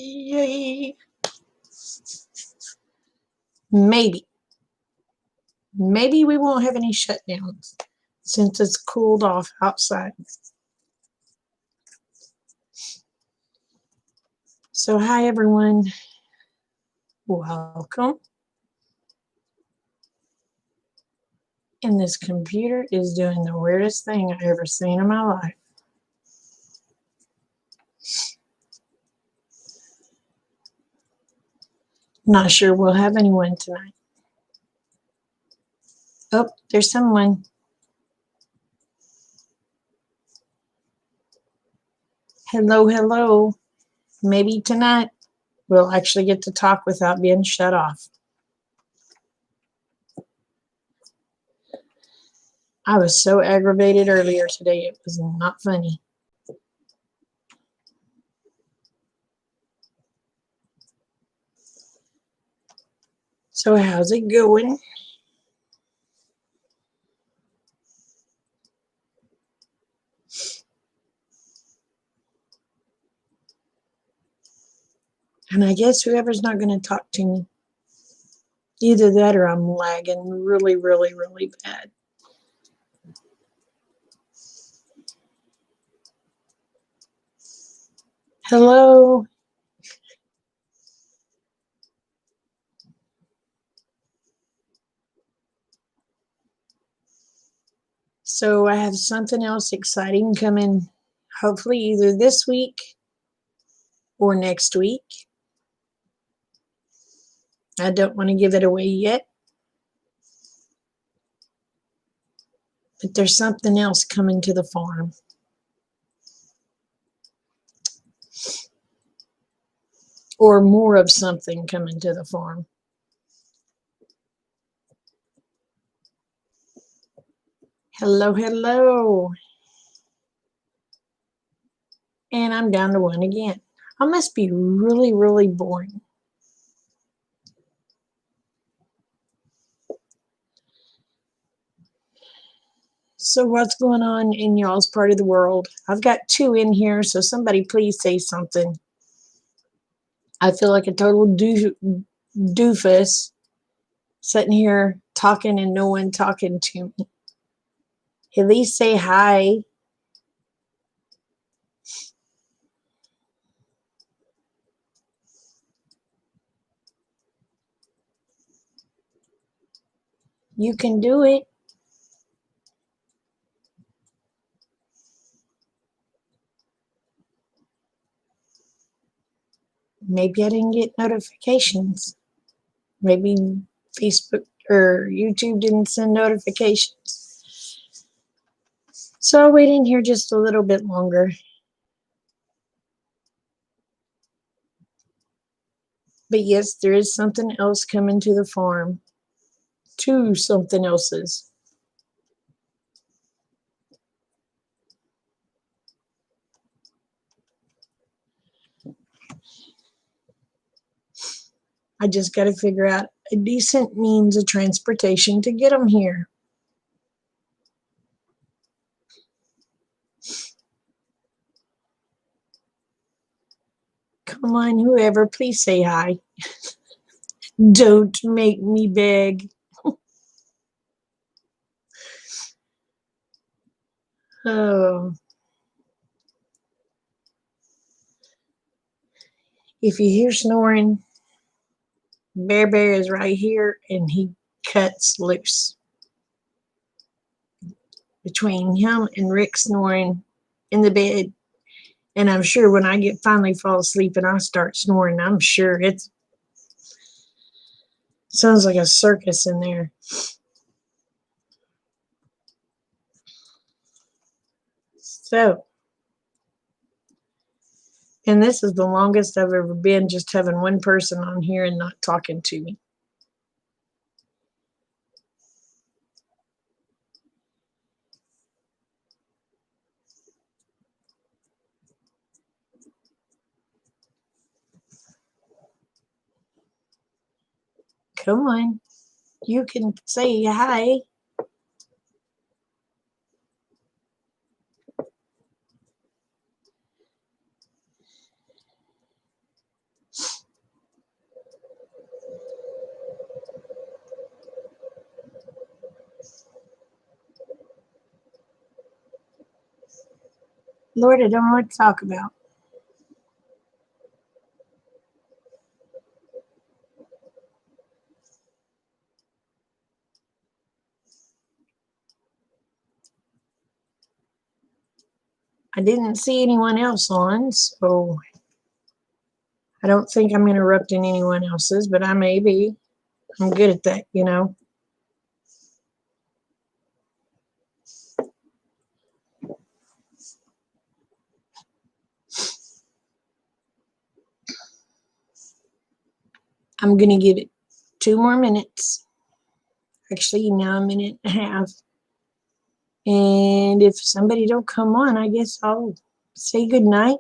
Yay. Maybe. Maybe we won't have any shutdowns since it's cooled off outside. So hi everyone. Welcome. And this computer is doing the weirdest thing I've ever seen in my life. Not sure we'll have anyone tonight. Oh, there's someone. Hello, hello. Maybe tonight we'll actually get to talk without being shut off. I was so aggravated earlier today, it was not funny. So how's it going? And I guess whoever's not going to talk to me, either that or I'm lagging really, really, really bad. Hello. So I have something else exciting coming, hopefully either this week or next week. I don't want to give it away yet, but there's something else coming to the farm. Or more of something coming to the farm. Hello, hello. And I'm down to one again. I must be really, really boring. So what's going on in y'all's part of the world? I've got two in here, so somebody please say something. I feel like a total doofus sitting here talking and no one talking to me. At least say hi. You can do it. Maybe I didn't get notifications. Maybe Facebook or YouTube didn't send notifications. So I'll wait in here just a little bit longer. But yes, there is something else coming to the farm. Two something else's. I just got to figure out a decent means of transportation to get them here. Come on, whoever, please say hi. Don't make me beg. Oh. If you hear snoring, Bear is right here and he cuts loose. Between him and Rick snoring in the bed, and I'm sure when I finally fall asleep and I start snoring, I'm sure it sounds like a circus in there. So, and this is the longest I've ever been just having one person on here and not talking to me. Come on, you can say hi. Lord, I don't know what to talk about. I didn't see anyone else on, so I don't think I'm interrupting anyone else's, but I may be. I'm good at that, you know. I'm going to give it 2 more minutes. Actually, now a minute and a half. And if somebody don't come on, I guess I'll say good night.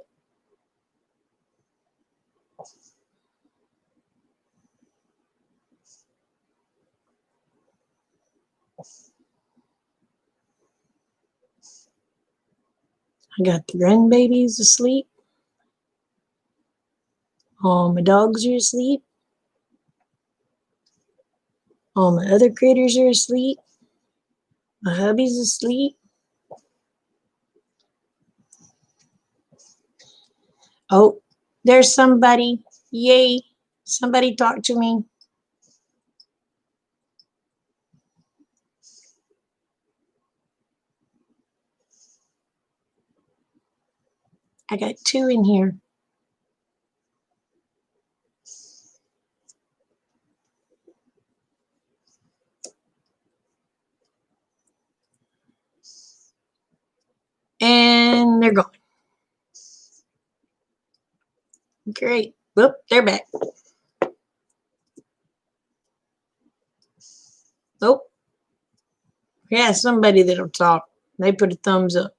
I got the grandbabies asleep. All my dogs are asleep. All my other critters are asleep. My hubby's asleep. Oh, there's somebody. Yay. Somebody talk to me. I got 2 in here. And they're gone. Great. Whoop, they're back. Oh, yeah, somebody that'll talk. They put a thumbs up.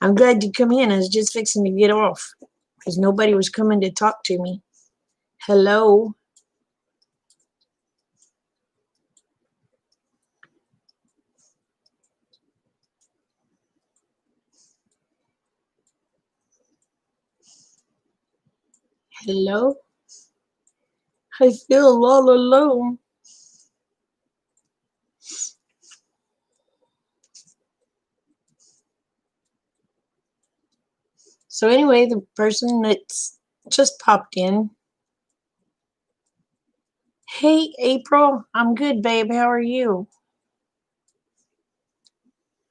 I'm glad you come in. I was just fixing to get off because nobody was coming to talk to me. Hello. Hello. I feel all alone. So anyway, the person that's just popped in. Hey, April. I'm good, babe. How are you?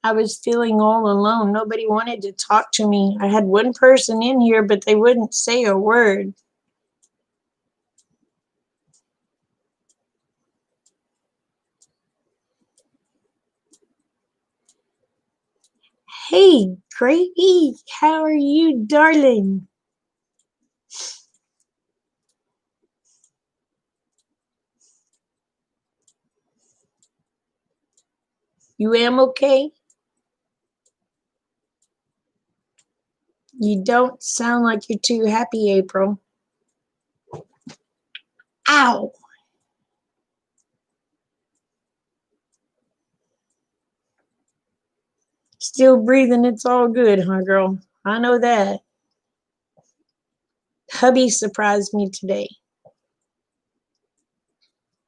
I was feeling all alone. Nobody wanted to talk to me. I had one person in here, but they wouldn't say a word. Hey, Gracie. How are you, darling? You am okay? You don't sound like you're too happy, April. Ow! Still breathing, it's all good, huh, girl? I know that. Hubby surprised me today.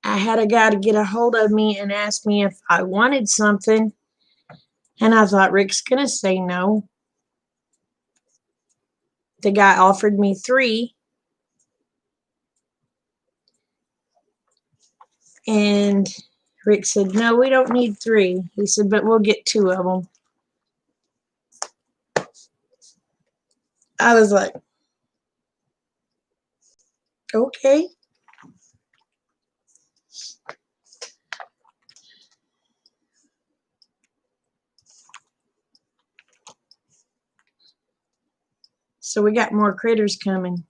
I had a guy to get a hold of me and ask me if I wanted something, and I thought Rick's gonna say no. The guy offered me 3, and Rick said, no, we don't need 3. He said, but we'll get 2 of them. I was like, okay. So we got more critters coming.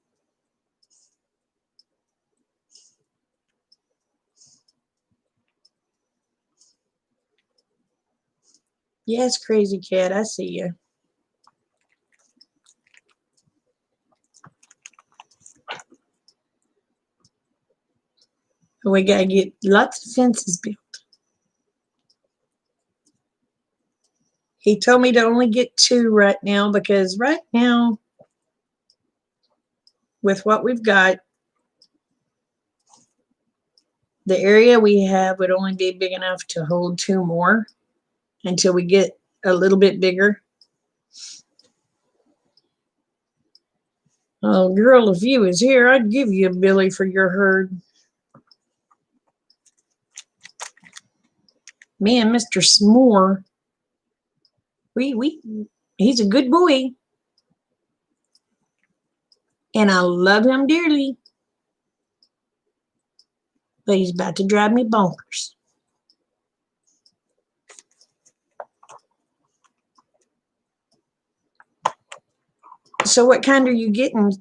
Yes, crazy cat, I see you. We gotta get lots of fences built. He told me to only get 2 right now because right now, with what we've got, The area we have would only be big enough to hold 2 more until we get a little bit bigger. Oh, girl, if you was here, I'd give you a Billy for your herd. Man, Mr. S'more, he's a good boy, and I love him dearly, but he's about to drive me bonkers. So what kind are you getting,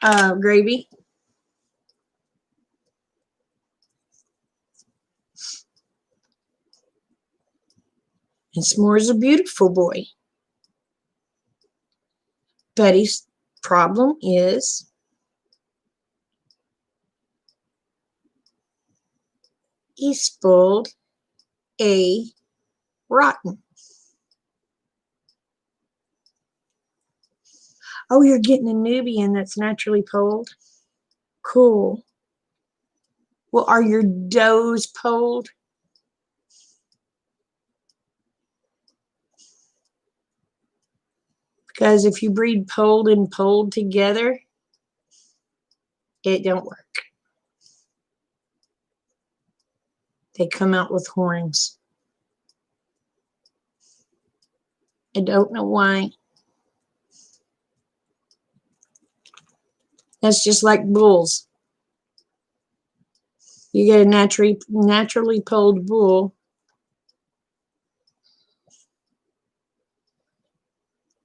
Gravy? And S'more's a beautiful boy. Betty's problem is he spoiled a rotten. Oh, you're getting a Nubian that's naturally polled? Cool. Well, are your does polled? Because if you breed polled and polled together, it don't work. They come out with horns. I don't know why. That's just like bulls. You get a naturally polled bull,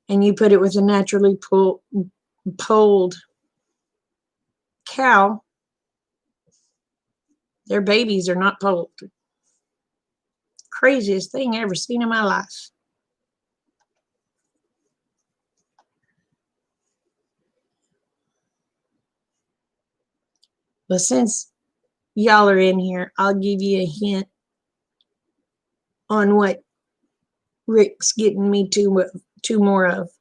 and you put it with a naturally polled cow, their babies are not polled. Craziest thing I ever seen in my life. But since y'all are in here, I'll give you a hint on what Rick's getting me two more of.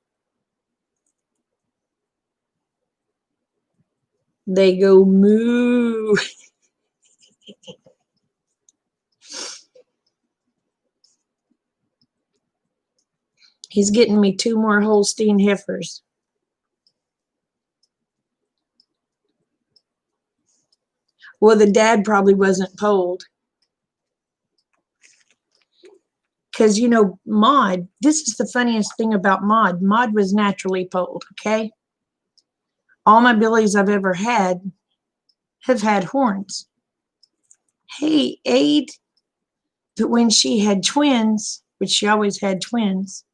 They go moo. He's getting me 2 more Holstein heifers. Well, the dad probably wasn't polled. Because, you know, Maud, this is the funniest thing about Maud. Maud was naturally polled, okay? All my Billies I've ever had have had horns. Hey, Aid, but when she had twins, which she always had twins,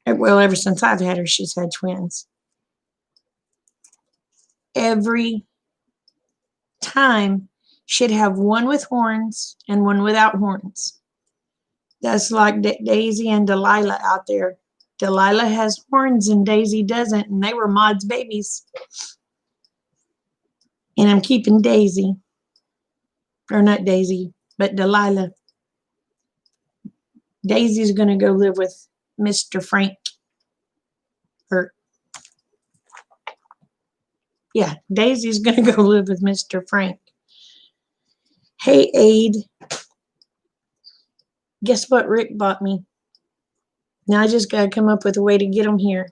well, ever since I've had her, she's had twins. Every time she'd have one with horns and one without horns. That's like Daisy and Delilah out there. Delilah has horns and Daisy doesn't, and they were Maud's babies. And I'm keeping Daisy. Or not Daisy, but Delilah. Daisy's going to go live with Mr. Frank. Yeah, Daisy's going to go live with Mr. Frank. Hey, Aid. Guess what Rick bought me? Now I just got to come up with a way to get them here.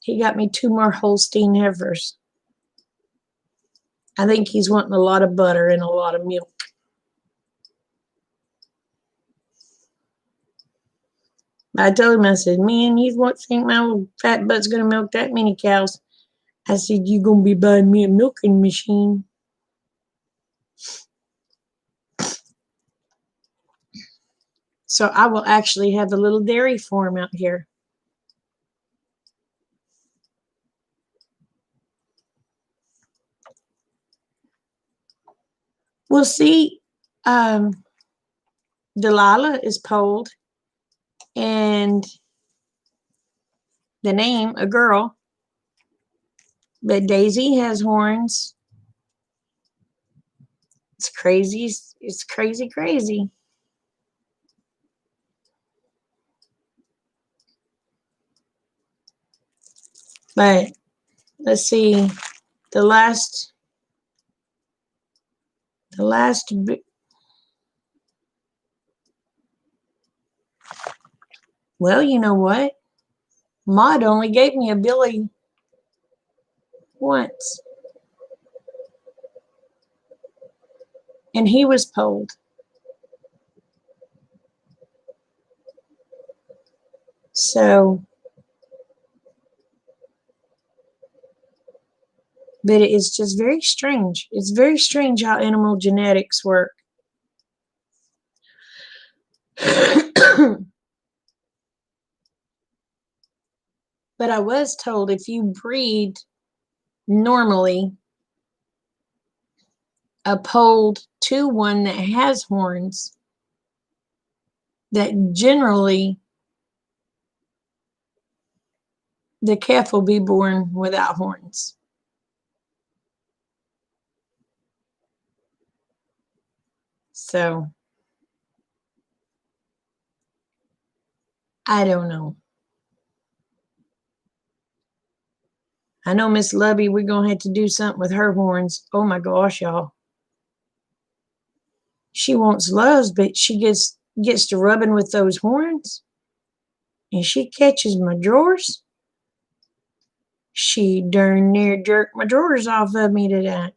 He got me 2 more Holstein heifers. I think he's wanting a lot of butter and a lot of milk. I told him, I said, man, you won't think my old fat butt's going to milk that many cows. I said, you going to be buying me a milking machine. So I will actually have a little dairy farm out here. We'll see. Delilah is polled, and the name, a girl. But Daisy has horns. It's crazy. It's crazy, crazy. But let's see. The last The last well, you know what? Maud only gave me a Billy once, and he was polled. So, but it's just very strange. It's very strange how animal genetics work. But I was told if you breed normally a polled to one that has horns, that generally the calf will be born without horns. So I don't know. I know Miss Lubby, we're gonna have to do something with her horns. Oh my gosh, y'all. She wants loves, but she gets to rubbing with those horns and she catches my drawers. She darn near jerked my drawers off of me today.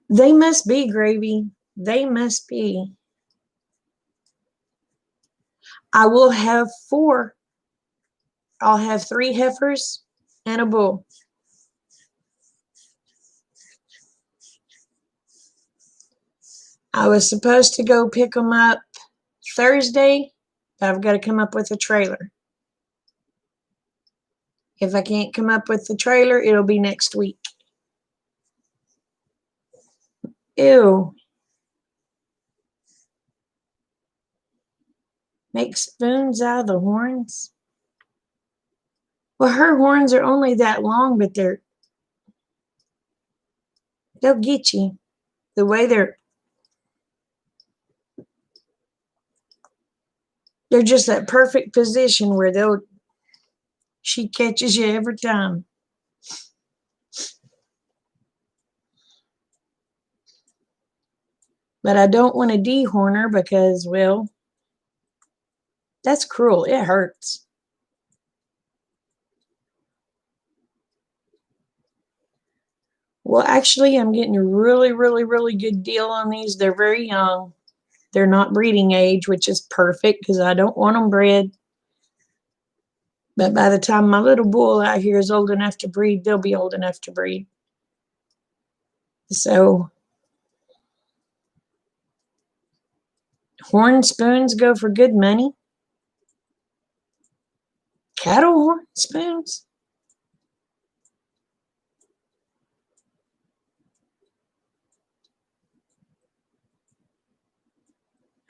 They must be, Gravy. They must be. I will have 4. I'll have 3 heifers and a bull. I was supposed to go pick them up Thursday, but I've got to come up with a trailer. If I can't come up with the trailer, it'll be next week. Ew. Make spoons out of the horns? Well, her horns are only that long, but they'll get you. The way they're just that perfect position where she catches you every time. But I don't want to dehorn her because, well, that's cruel. It hurts. Well, actually, I'm getting a really, really, really good deal on these. They're very young. They're not breeding age, which is perfect because I don't want them bred. But by the time my little bull out here is old enough to breed, they'll be old enough to breed. So horn spoons go for good money. Cattle horn spoons?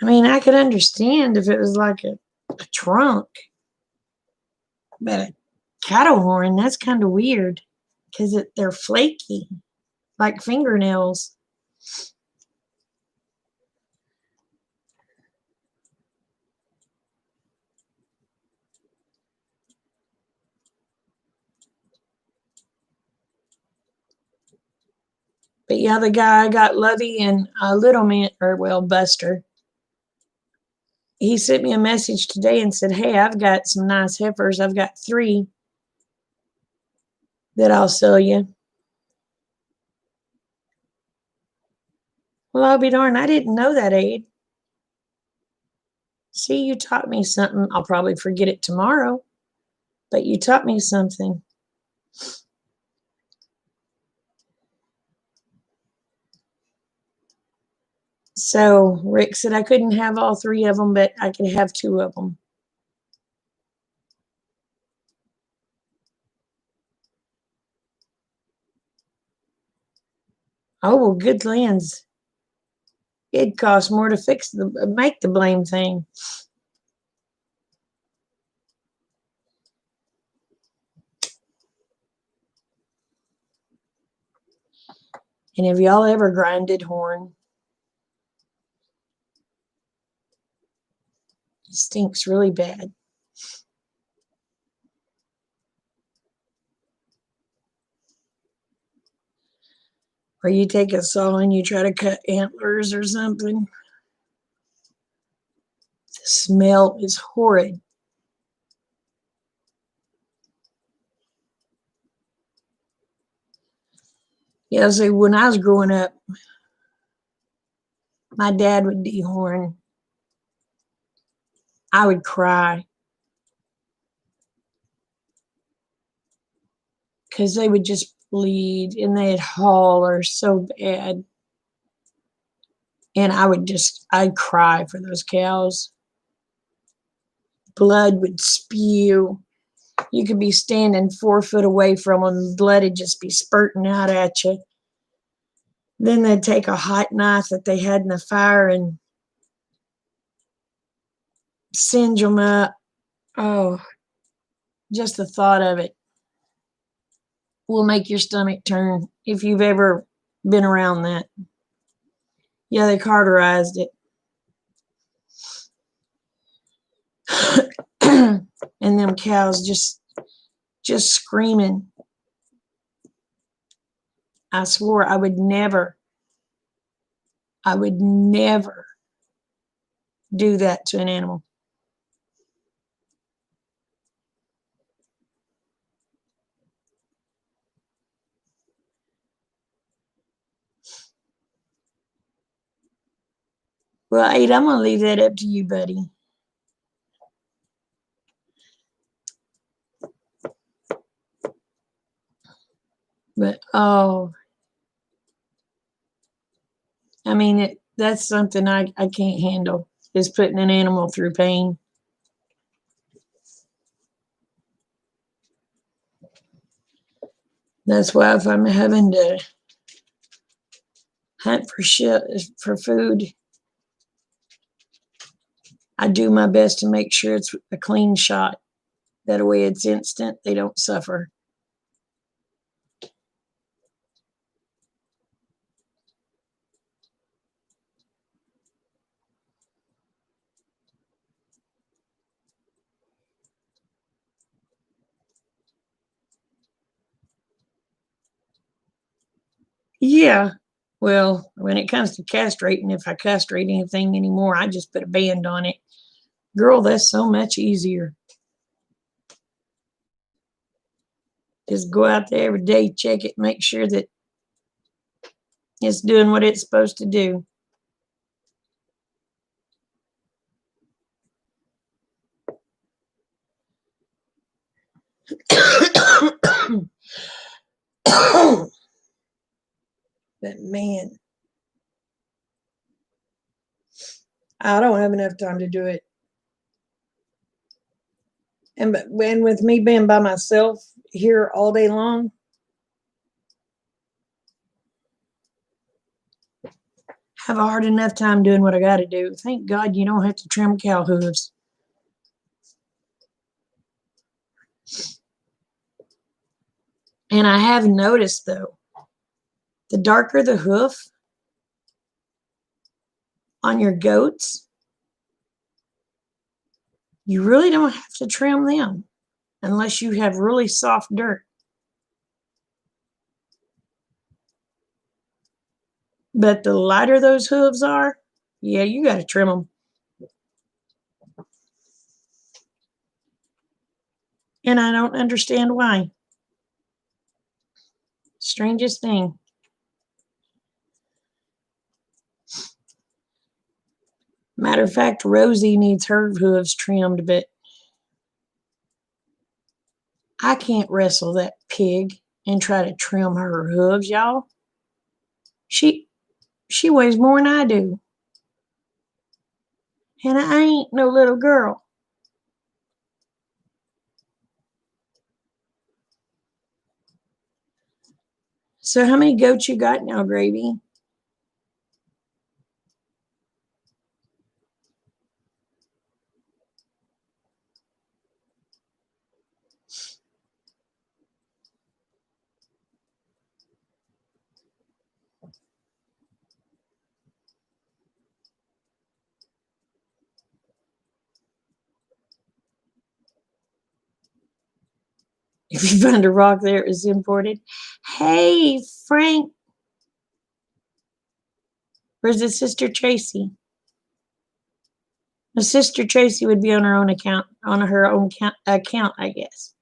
I mean, I could understand if it was like a trunk. But a cattle horn, that's kind of weird because they're flaky, like fingernails. But yeah, the guy got Lovey and Little Man, or well, Buster. He sent me a message today and said, "Hey, I've got some nice heifers. I've got 3 that I'll sell you." Well, I'll be darned. I didn't know that, Aid. See, you taught me something. I'll probably forget it tomorrow, but you taught me something. So Rick said I couldn't have all 3 of them, but I could have 2 of them. Oh, well, good lands. It costs more to make the blame thing. And have y'all ever grinded horn? It stinks really bad. Or you take a saw and you try to cut antlers or something. The smell is horrid. Yeah, so when I was growing up, my dad would dehorn. I would cry because they would just bleed and they'd holler so bad. And I'd cry for those cows. Blood would spew. You could be standing 4 foot away from them, blood would just be spurting out at you. Then they'd take a hot knife that they had in the fire and singe them up. Oh, just the thought of it will make your stomach turn if you've ever been around that. Yeah, they cauterized it. And them cows just screaming. I swore I would never do that to an animal. Well, Aid, I'm going to leave that up to you, buddy. But, oh, I mean, that's something I can't handle, is putting an animal through pain. That's why if I'm having to hunt for food, I do my best to make sure it's a clean shot. That way it's instant. They don't suffer. Yeah. Well, when it comes to castrating, if I castrate anything anymore, I just put a band on it. Girl, that's so much easier. Just go out there every day, check it, make sure that it's doing what it's supposed to do. But man, I don't have enough time to do it. And with me being by myself here all day long, have a hard enough time doing what I got to do. Thank God you don't have to trim cow hooves. And I have noticed, though, the darker the hoof on your goats, you really don't have to trim them unless you have really soft dirt. But the lighter those hooves are, yeah, you got to trim them. And I don't understand why. Strangest thing. Matter of fact, Rosie needs her hooves trimmed, but I can't wrestle that pig and try to trim her hooves, y'all. She weighs more than I do. And I ain't no little girl. So how many goats you got now, Gravy? If you find a rock there, it's imported. Hey, Frank. Or is it Sister Tracy? The Sister Tracy would be on her own account, account, I guess.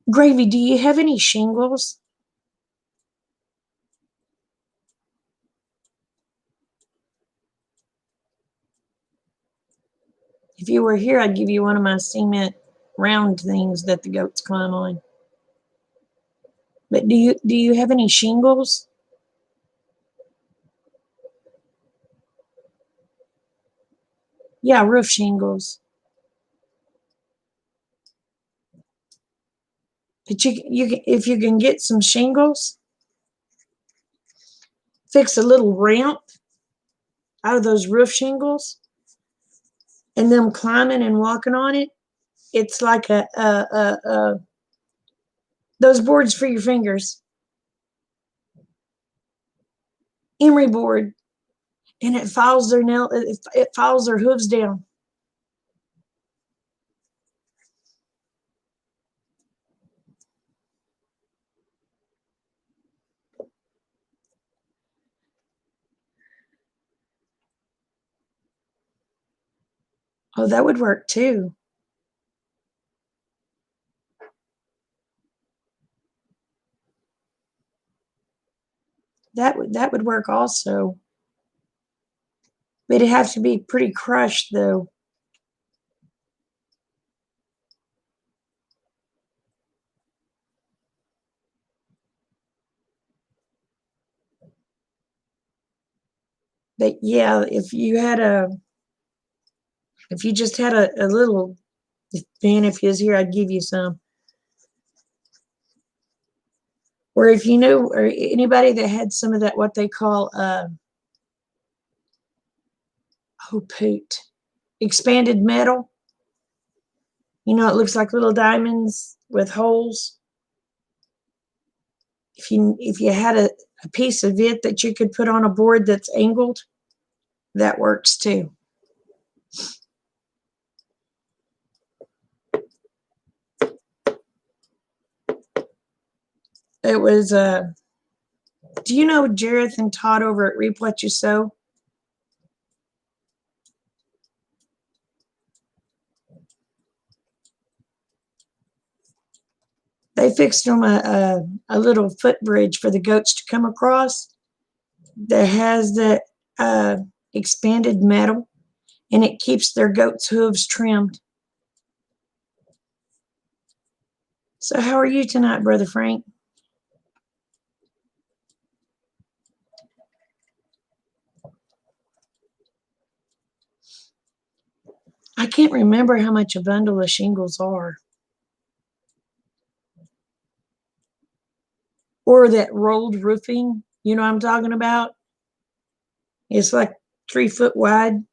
Gravy, do you have any shingles? If you were here, I'd give you one of my cement round things that the goats climb on. But do you have any shingles? Yeah, roof shingles. But if you can get some shingles, fix a little ramp out of those roof shingles, and them climbing and walking on it. It's like those boards for your fingers, emery board, and it files their it files their hooves down. Oh, that would work too. That would work also. But it'd have to be pretty crushed though. But yeah, if you just had a little, Ben, if he was here, I'd give you some. Or if you know, or anybody that had some of that, what they call, oh poot, expanded metal. You know, it looks like little diamonds with holes. If you had a piece of it that you could put on a board that's angled, that works too. It was do you know Jareth and Todd over at Reap What You Sow? They fixed them a little footbridge for the goats to come across that has the expanded metal, and it keeps their goats' hooves trimmed. So how are you tonight, Brother Frank? I can't remember how much a bundle of shingles are. Or that rolled roofing, you know what I'm talking about? It's like 3 foot wide.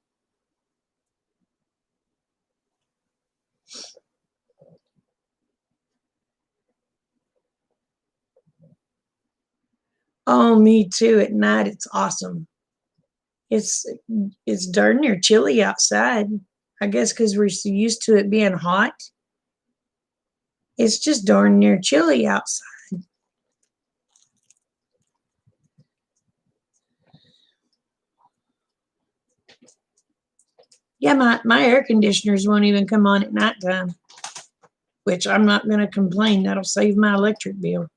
Oh, me too. At night, it's awesome. It's it's darn near chilly outside. I guess because we're so used to it being hot. It's just darn near chilly outside. Yeah, my air conditioners won't even come on at nighttime, which I'm not going to complain. That'll save my electric bill.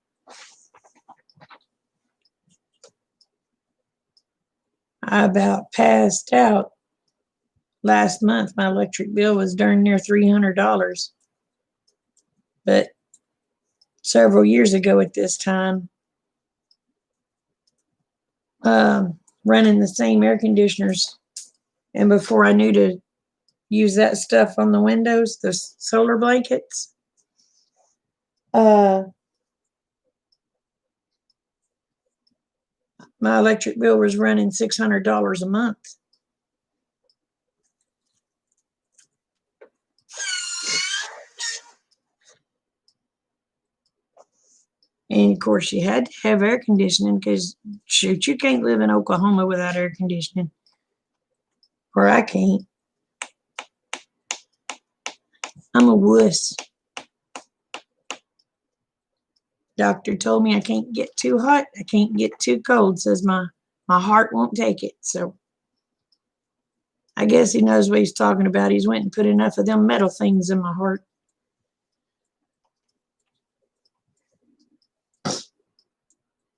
I about passed out last month. My electric bill was darn near $300. But several years ago at this time, running the same air conditioners, and before I knew to use that stuff on the windows, the solar blankets, my electric bill was running $600 a month. And of course, you had to have air conditioning because, shoot, you can't live in Oklahoma without air conditioning. Or I can't. I'm a wuss. Doctor told me I can't get too hot, I can't get too cold, says my heart won't take it. So I guess he knows what he's talking about. He's went and put enough of them metal things in my heart.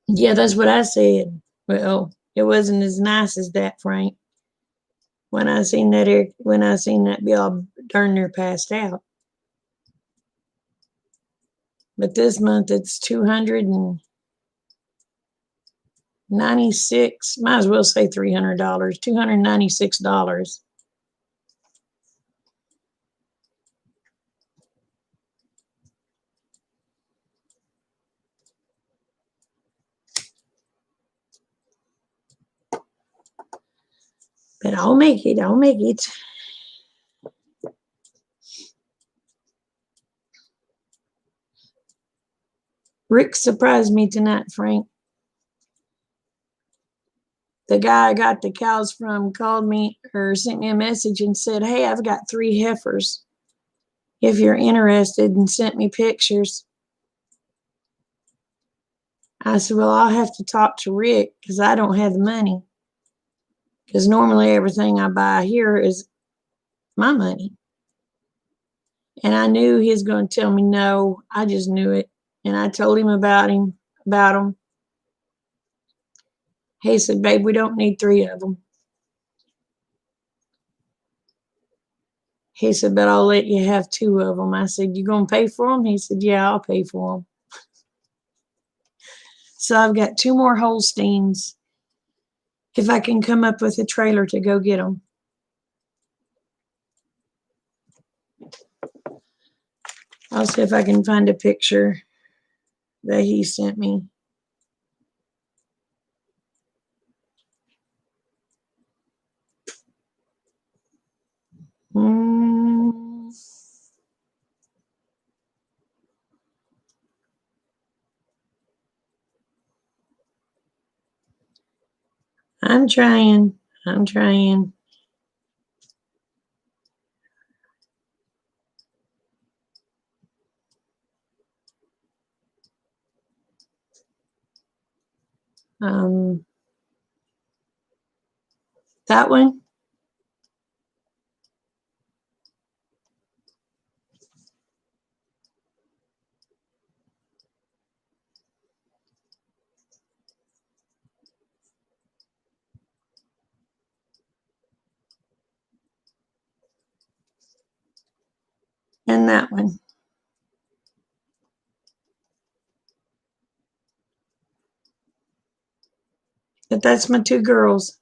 Yeah, that's what I said. Well, it wasn't as nice as that, Frank. When I seen that bill, I darn near passed out. But this month it's 296. Might as well say $300. $296. But I'll make it. I'll make it. Rick surprised me tonight, Frank. The guy I got the cows from called me or sent me a message and said, "Hey, I've got 3 heifers if you're interested," and sent me pictures. I said, "Well, I'll have to talk to Rick because I don't have the money. Because normally everything I buy here is my money." And I knew he was going to tell me no. I just knew it. And I told him about them. He said, "Babe, we don't need 3 of them." He said, "But I'll let you have 2 of them." I said, "You going to pay for them?" He said, "Yeah, I'll pay for them." So I've got 2 more Holsteins if I can come up with a trailer to go get them. I'll see if I can find a picture that he sent me. I'm trying. I'm trying. That one. And that one. But that's my 2 girls.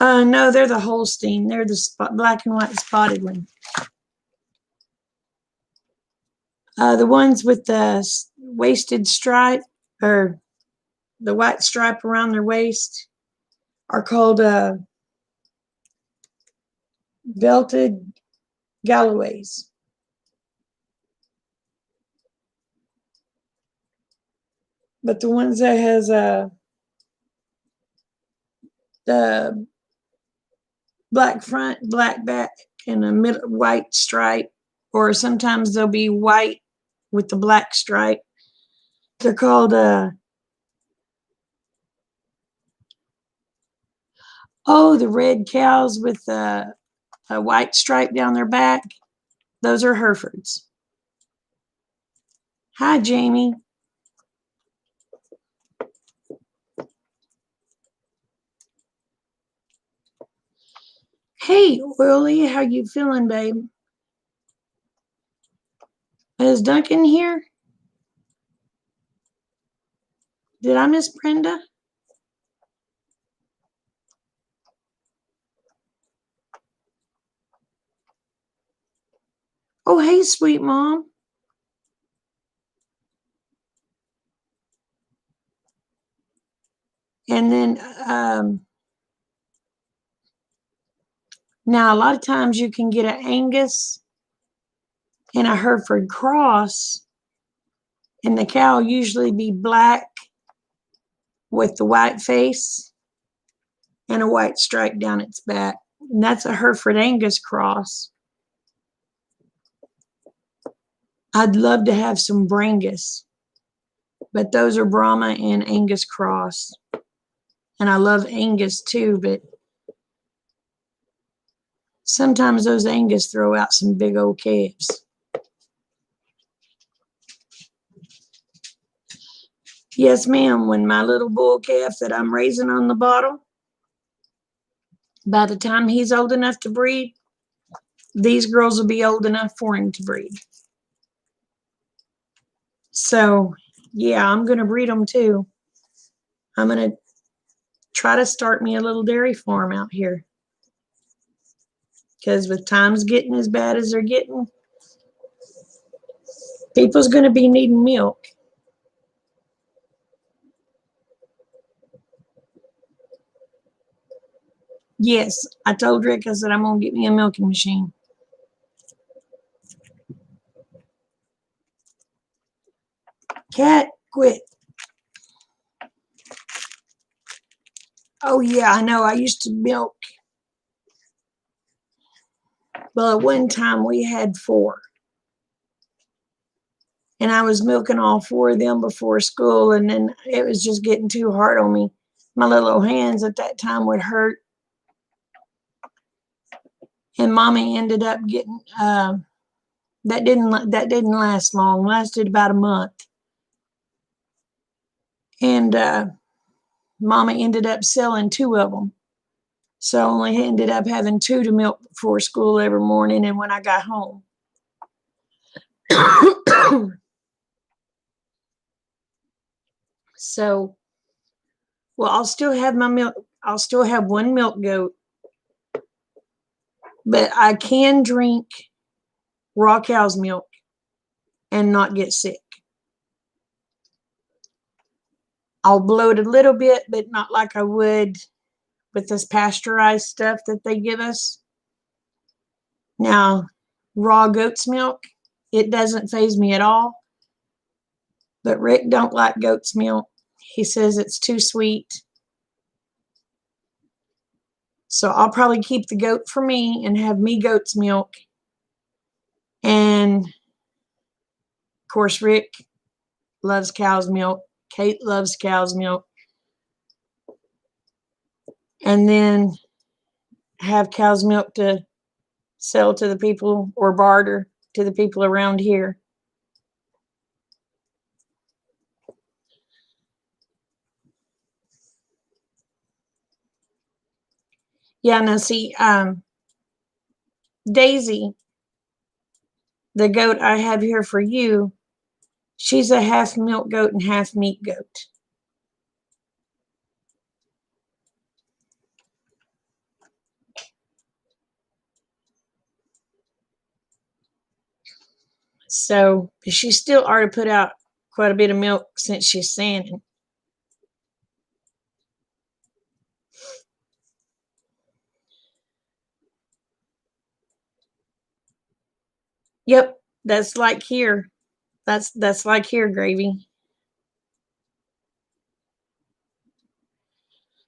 No, they're the Holstein. They're the black and white spotted one. The ones with the waisted stripe or the white stripe around their waist are called belted Galloways. But the ones that has the black front, black back, and a white stripe, or sometimes they'll be white with the black stripe. They're called the red cows with a white stripe down their back. Those are Herefords. Hi, Jamie. Hey, Willie, how you feeling, babe? Is Duncan here? Did I miss Brenda? Oh, hey, sweet mom. And then now a lot of times you can get an Angus and a Hereford cross, and the cow will usually be black with the white face and a white stripe down its back. And that's a Hereford Angus cross. I'd love to have some Brangus, but those are Brahma and Angus cross. And I love Angus too, but sometimes those Angus throw out some big old calves. Yes, ma'am, when my little bull calf that I'm raising on the bottle, by the time he's old enough to breed, these girls will be old enough for him to breed. So, yeah, I'm going to breed them too. I'm going to try to start me a little dairy farm out here. Because with times getting as bad as they're getting, people's going to be needing milk. Yes, I told Rick, I said, I'm going to get me a milking machine. Cat, quit. Oh, yeah, I know. I used to milk. Well, at one time we had 4. And I was milking all 4 of them before school. And then it was just getting too hard on me. My little hands at that time would hurt. And Mommy ended up getting, that didn't last long. Lasted about a month. And Mama ended up selling 2 of them. So I only ended up having 2 to milk before school every morning and when I got home. So, well, I'll still have my milk. I'll still have 1 milk goat, but I can drink raw cow's milk and not get sick. I'll bloat a little bit, but not like I would with this pasteurized stuff that they give us. Now, raw goat's milk, it doesn't faze me at all. But Rick don't like goat's milk. He says it's too sweet. So I'll probably keep the goat for me and have me goat's milk. And of course, Rick loves cow's milk. Kate loves cow's milk. And then have cow's milk to sell to the people or barter to the people around here. Yeah, now see, Daisy, the goat I have here for you, she's a half milk goat and half meat goat. So she still ought to put out quite a bit of milk since she's standing. Yep, that's like here. That's like here, Gravy.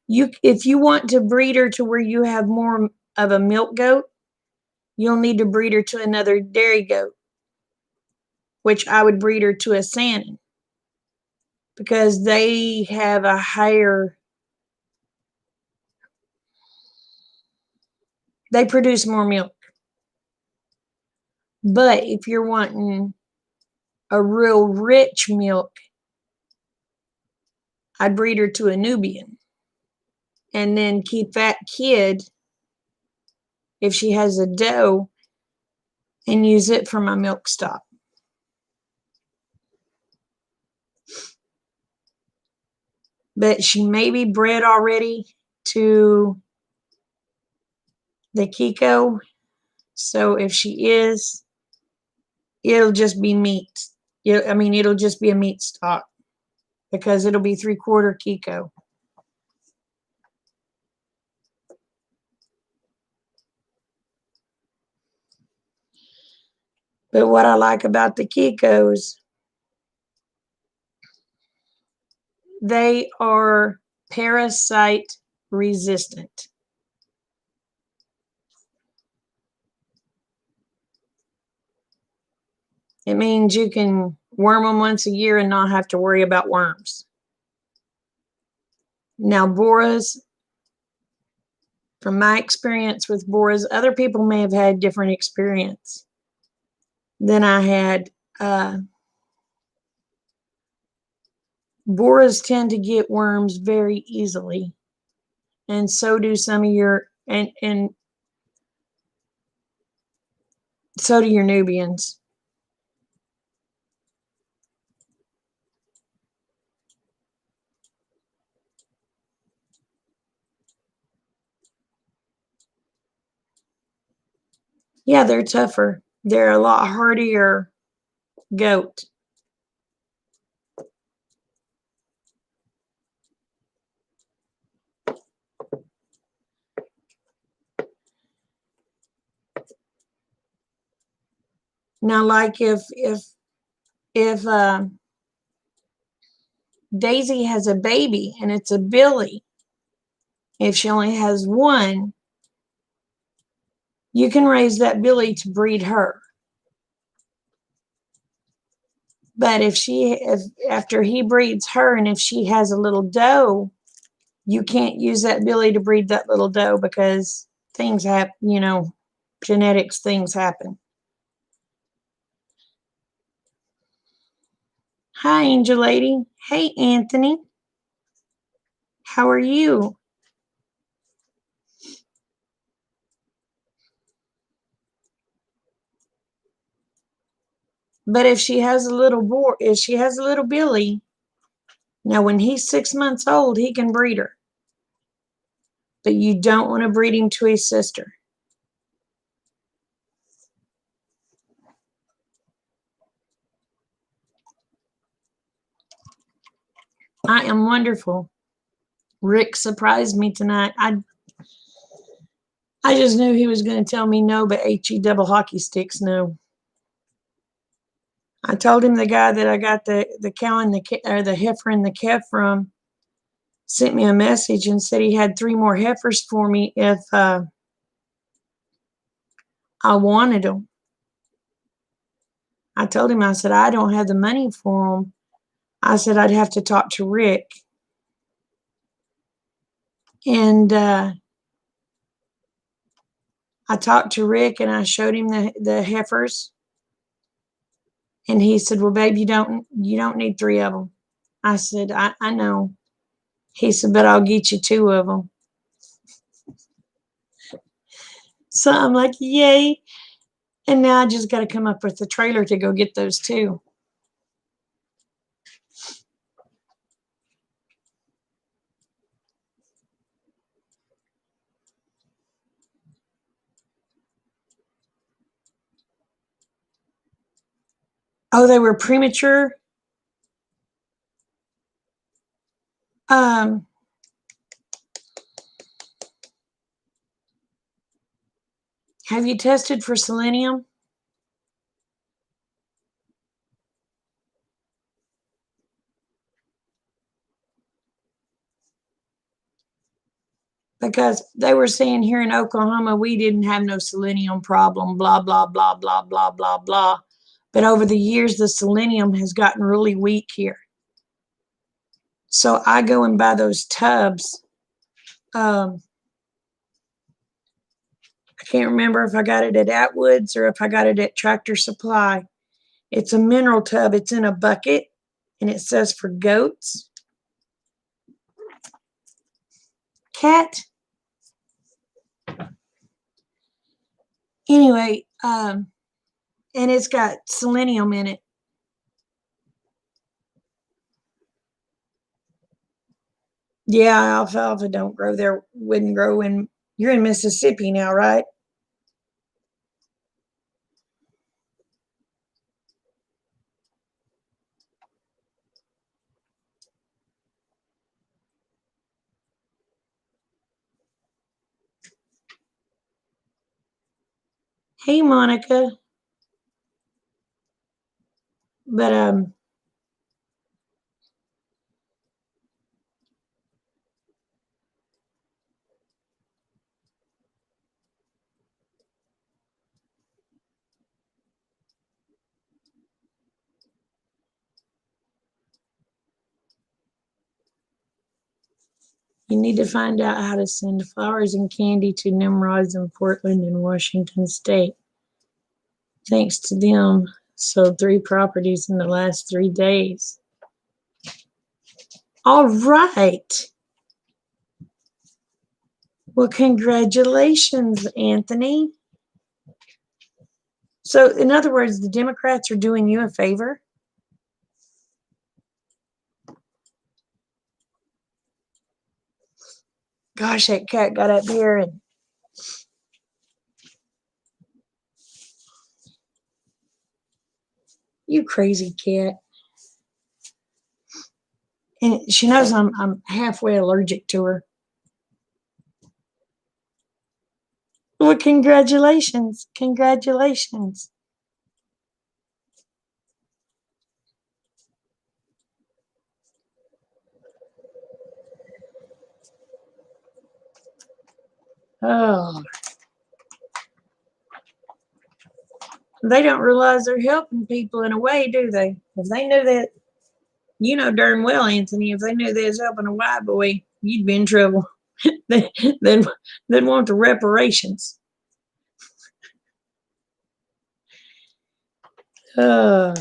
If you want to breed her to where you have more of a milk goat, you'll need to breed her to another dairy goat, which I would breed her to a Saanen because they have a higher, they produce more milk. But if you're wanting a real rich milk, I'd breed her to a Nubian and then keep that kid, if she has a doe, and use it for my milk stock. But she may be bred already to the Kiko. So if she is, it'll just be meat. It'll just be a meat stock because it'll be 3/4 Kiko. But what I like about the Kikos, they are parasite resistant. It means you can worm them once a year and not have to worry about worms. Now, boras, from my experience with boras, other people may have had different experience than I had. Boras tend to get worms very easily, and so do some of your and so do your Nubians. Yeah, they're tougher. They're a lot hardier goat. Now, like if Daisy has a baby and it's a Billy, if she only has one, you can raise that Billy to breed her. But if after he breeds her and if she has a little doe, you can't use that Billy to breed that little doe because things happen, genetics things happen. Hi, Angel Lady. Hey, Anthony. How are you? But if she has a little boy, if she has a little Billy, now when he's 6 months old, he can breed her. But you don't want to breed him to his sister. I am wonderful. Rick surprised me tonight. I just knew he was going to tell me no, but HE double hockey sticks, no. I told him the guy that I got the cow and the heifer and the calf from sent me a message and said he had 3 more heifers for me if I wanted them. I told him, I said, I don't have the money for them. I said, I'd have to talk to Rick. And I talked to Rick and I showed him the heifers. And he said, well, babe, you don't need 3 of them. I said, I know. He said, but I'll get you 2 of them. So I'm like, yay. And now I just got to come up with the trailer to go get those 2. Oh, they were premature. Have you tested for selenium? Because they were saying here in Oklahoma, we didn't have no selenium problem, blah, blah, blah, blah, blah, blah, blah. But over the years, the selenium has gotten really weak here. So I go and buy those tubs. I can't remember if I got it at Atwood's or if I got it at Tractor Supply. It's a mineral tub. It's in a bucket, and it says for goats. Cat. Anyway, and it's got selenium in it. Yeah, alfalfa don't grow there. Wouldn't grow in. You're in Mississippi now, right? Hey, Monica. But You need to find out how to send flowers and candy to Nimrods in Portland and Washington State. Thanks to them, sold 3 properties in the last 3 days. All right. Well, congratulations, Anthony. So, in other words, the Democrats are doing you a favor? Gosh, that cat got up here and you crazy cat. And she knows I'm halfway allergic to her. Well, congratulations. Congratulations. Oh, they don't realize they're helping people in a way, do they? If they knew that, you know darn well, Anthony, if they knew they was helping a white boy, you'd be in trouble. then, then want the reparations. Uh,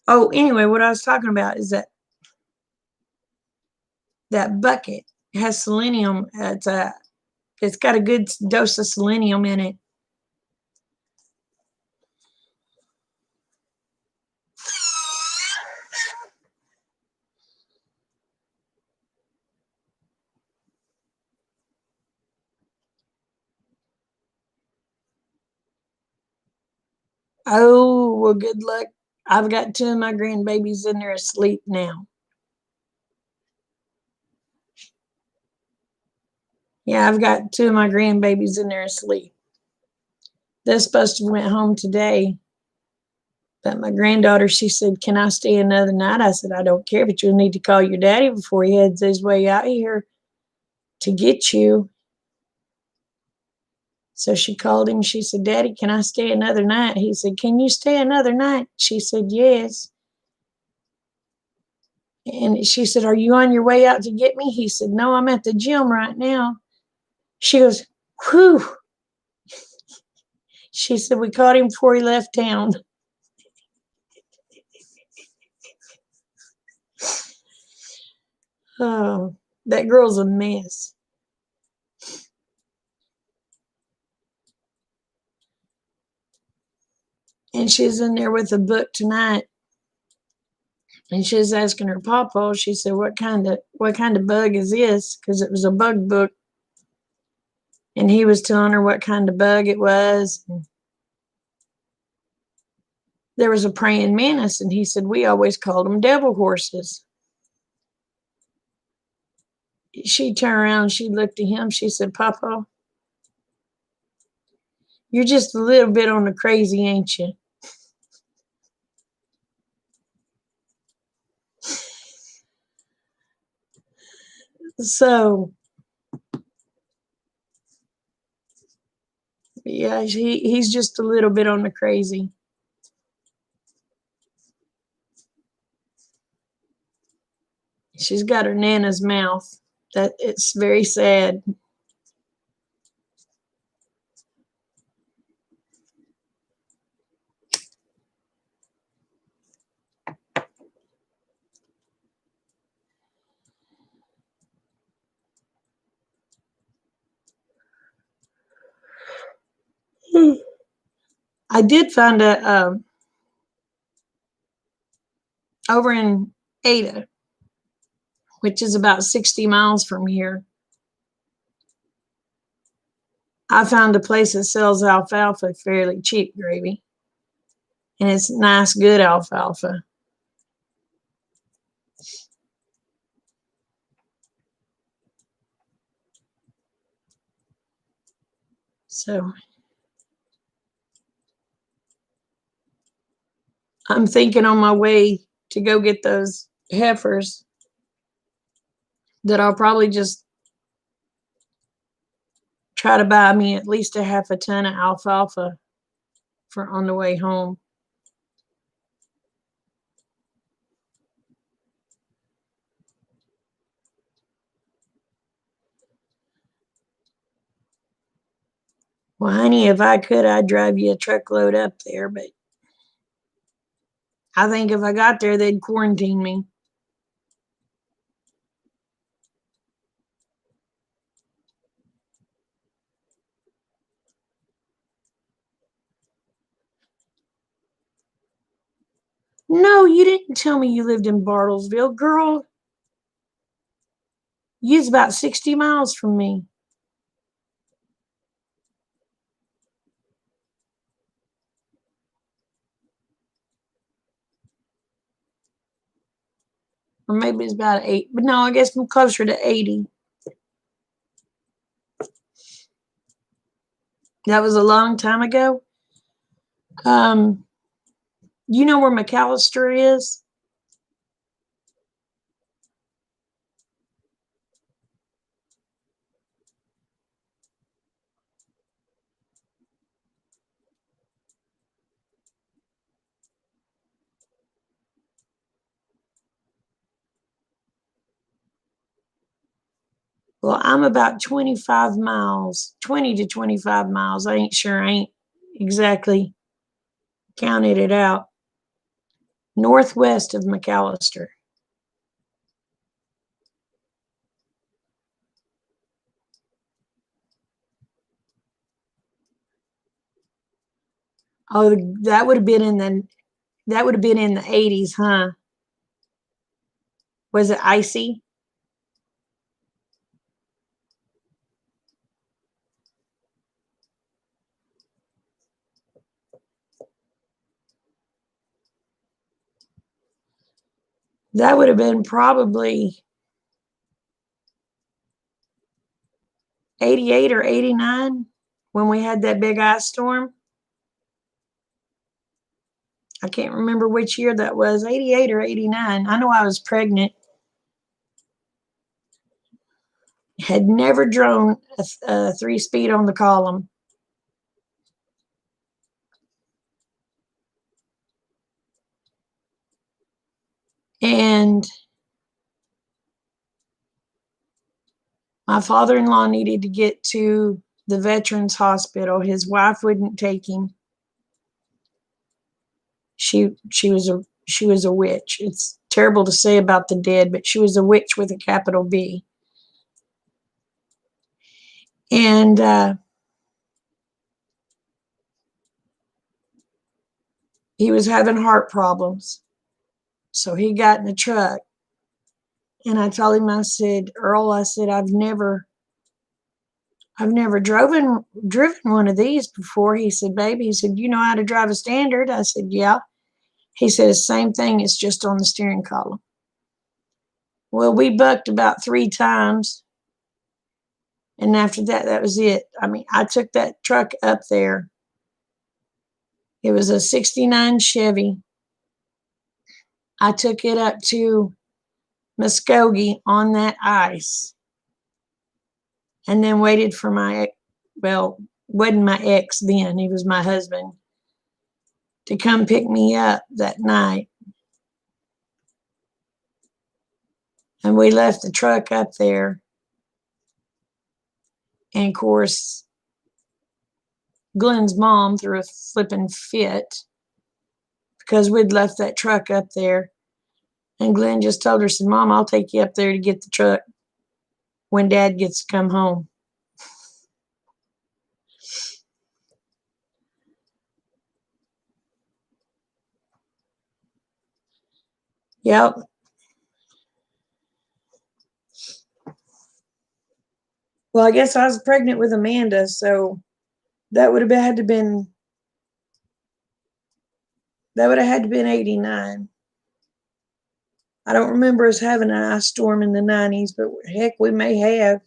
oh, anyway, what I was talking about is that bucket has selenium. It's got a good dose of selenium in it. Oh, well, good luck. I've got 2 of my grandbabies in there asleep now. Yeah, I've got 2 of my grandbabies in there asleep. They're supposed to went home today, but my granddaughter, she said, "Can I stay another night?" I said, "I don't care, but you'll need to call your daddy before he heads his way out here to get you." So she called him. She said, "Daddy, can I stay another night?" He said, "Can you stay another night?" She said, "Yes." And she said, "Are you on your way out to get me?" He said, "No, I'm at the gym right now." She goes, "Whew." She said, "We caught him before he left town." Oh, that girl's a mess. And she's in there with a book tonight. And she was asking her papa, she said, what kind of bug is this? Because it was a bug book. And he was telling her what kind of bug it was. There was a praying mantis, and he said, we always called them devil horses. She turned around, she looked at him, she said, Papa, you're just a little bit on the crazy, ain't you? So, yeah, he's just a little bit on the crazy. She's got her Nana's mouth. That it's very sad. I did find over in Ada, which is about 60 miles from here. I found a place that sells alfalfa fairly cheap, Gravy. And it's nice, good alfalfa. So I'm thinking on my way to go get those heifers that I'll probably just try to buy me at least a half a ton of alfalfa for on the way home. Well, honey, if I could, I'd drive you a truckload up there, but I think if I got there, they'd quarantine me. No, you didn't tell me you lived in Bartlesville. Girl, you's about 60 miles from me. Or maybe it's about 8. But no, I guess I'm closer to 80. That was a long time ago. Um, you know where McAllister is? Well, I'm about 25 miles, 20 to 25 miles. I ain't sure. I ain't exactly counted it out. Northwest of McAllister. Oh, that would have been in the 80s, huh? Was it icy? That would have been probably 88 or 89 when we had that big ice storm. I can't remember which year that was, 88 or 89. I know I was pregnant, had never drawn a 3-speed on the column. And my father-in-law needed to get to the Veterans Hospital. His wife wouldn't take him. She was a witch. It's terrible to say about the dead, but she was a witch with a capital B. And he was having heart problems. So he got in the truck, and I told him, I said, Earl, I said, I've never driven one of these before. He said, baby, he said, you know how to drive a standard? I said, yeah. He said, the same thing, it's just on the steering column. Well, we bucked about 3 times, and after that, that was it. I mean, I took that truck up there. It was a 69 Chevy. I took it up to Muskogee on that ice, and then waited for well, wasn't my ex then, he was my husband, to come pick me up that night. And we left the truck up there. And of course, Glenn's mom threw a flipping fit because we'd left that truck up there. And Glenn just told her, said, Mom, I'll take you up there to get the truck when Dad gets to come home. Yep. Well, I guess I was pregnant with Amanda, so that would have had to been that would have had to been 89. I don't remember us having an ice storm in the 90s, but heck, we may have.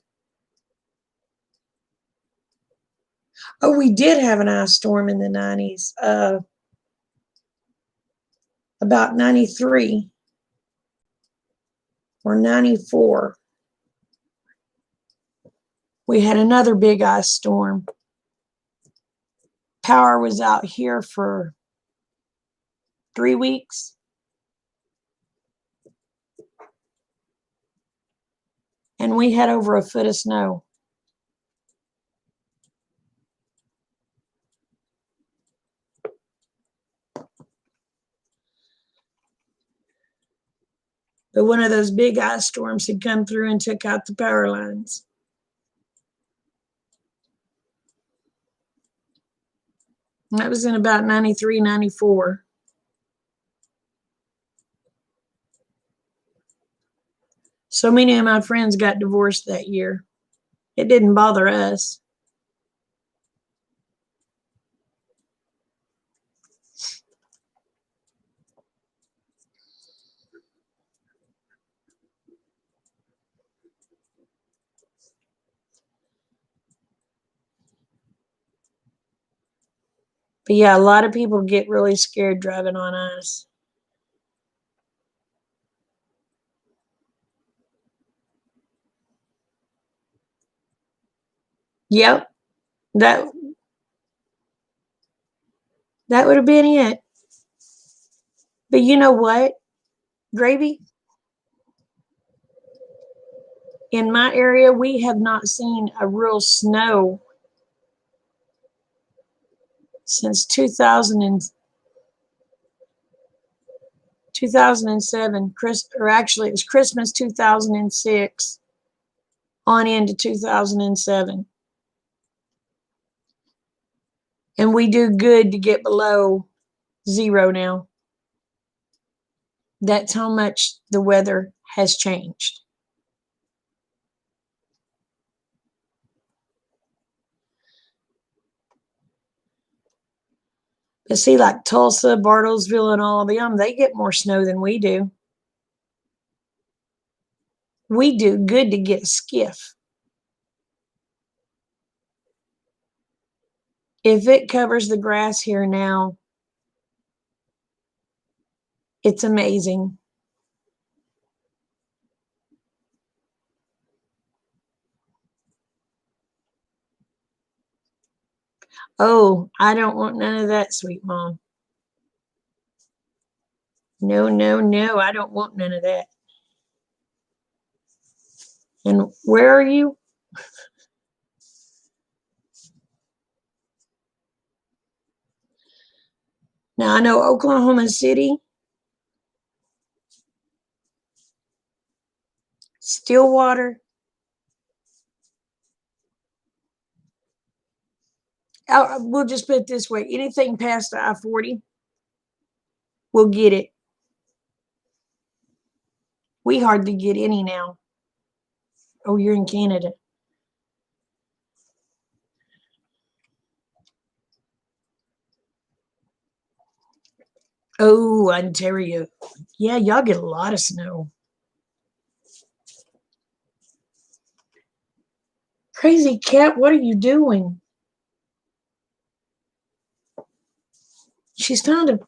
Oh, we did have an ice storm in the 90s, about 93 or 94. We had another big ice storm. Power was out here for 3 weeks. And we had over a foot of snow. But one of those big ice storms had come through and took out the power lines. And that was in about 93, 94. So many of my friends got divorced that year. It didn't bother us. But yeah, a lot of people get really scared driving on ice. Yep, that would have been it. But you know what, Gravy? In my area, we have not seen a real snow since 2007. Or actually, it was Christmas 2006 on into 2007. And we do good to get below zero now. That's how much the weather has changed. But see, like Tulsa, Bartlesville, and all of them, they get more snow than we do. We do good to get a skiff. If it covers the grass here now, it's amazing. Oh, I don't want none of that, sweet mom. No, no, no, I don't want none of that. And where are you? Now, I know Oklahoma City, Stillwater. We'll just put it this way. Anything past I-40, we'll get it. We hardly get any now. Oh, you're in Canada. Oh, Ontario. Yeah, y'all get a lot of snow. Crazy cat, what are you doing? She's found a.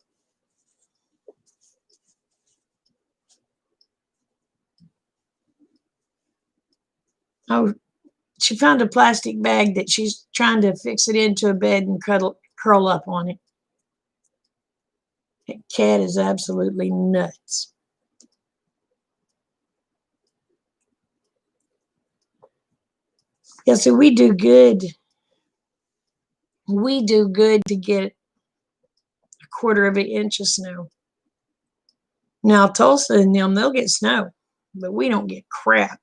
Oh, she found a plastic bag that she's trying to fix it into a bed and curl up on it. That cat is absolutely nuts. Yeah, so we do good. We do good to get a quarter of an inch of snow. Now, Tulsa and them, they'll get snow, but we don't get crap.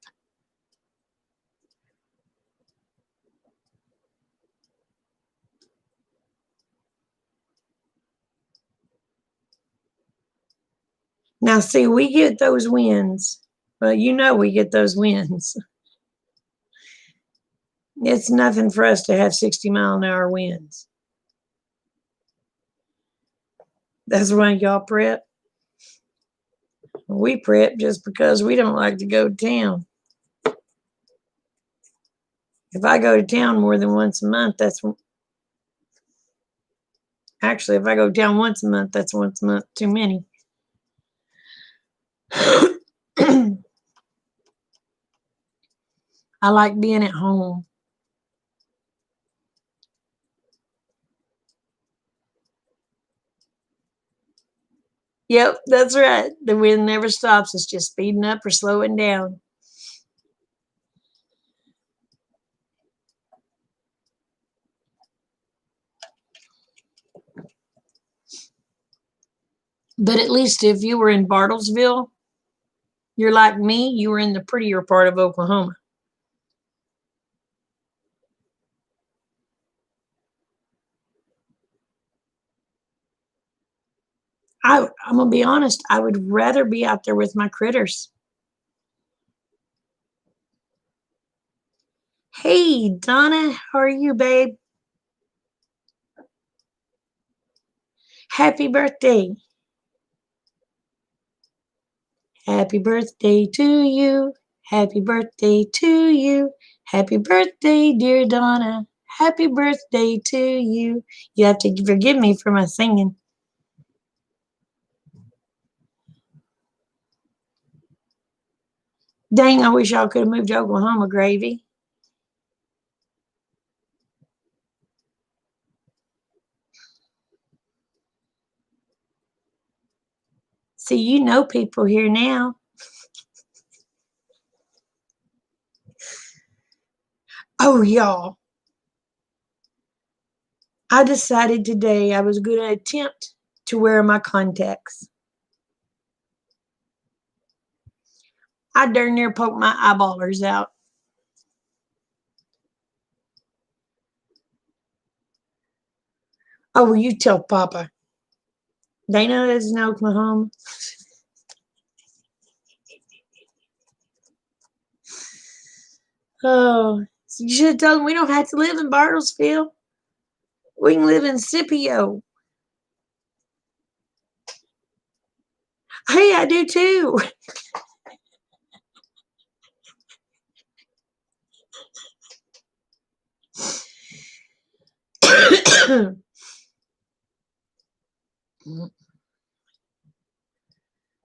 Now, see, we get those winds. Well, you know we get those winds. It's nothing for us to have 60-mile-an-hour winds. That's why y'all prep. We prep just because we don't like to go to town. If I go to town more than once a month, actually, if I go down once a month, that's once a month too many. I like being at home. Yep, that's right. The wind never stops. It's just speeding up or slowing down. But at least if you were in Bartlesville, You're like me, you were in the prettier part of Oklahoma. I'm going to be honest, I would rather be out there with my critters. Hey, Donna, how are you, babe? Happy birthday. Happy birthday to you. Happy birthday to you. Happy birthday, dear Donna. Happy birthday to you. You have to forgive me for my singing. Dang, I wish y'all could have moved to Oklahoma, Gravy. See, you know people here now. Oh, y'all. I decided today I was going to attempt to wear my contacts. I darn near poked my eyeballers out. Oh, well, you tell Papa. Dana is in Oklahoma. Oh, so you should have told him we don't have to live in Bartlesville. We can live in Scipio. Hey, I do too.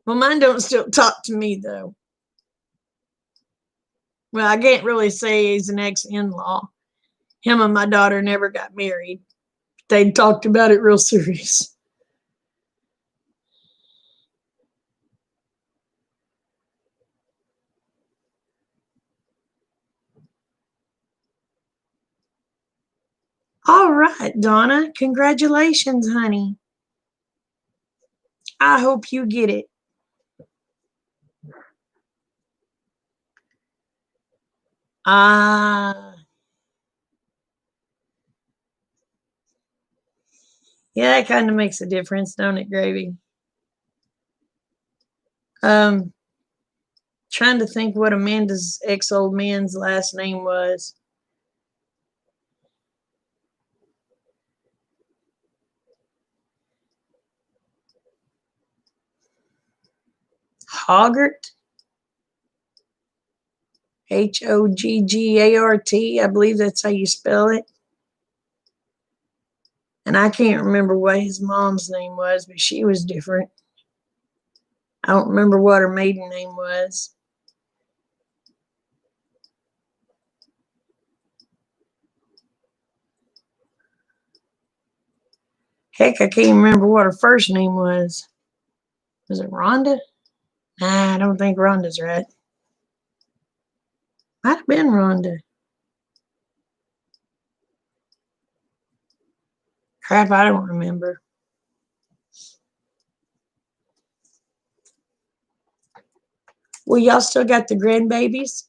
Well, mine don't still talk to me though. Well, I can't really say he's an ex-in-law. Him and my daughter never got married. They talked about it real serious. All right, Donna. Congratulations, honey. I hope you get it. Yeah, that kind of makes a difference, don't it, Gravy? Um, Trying to think what Amanda's ex-old man's last name was. Hoggart? Hoggart. I believe that's how you spell it. And I can't remember what his mom's name was, but she was different. I don't remember what her maiden name was. Heck, I can't remember what her first name was. Was it Rhonda? Nah, I don't think Rhonda's right. Might have been Rhonda. Crap, I don't remember. Well, y'all still got the grandbabies?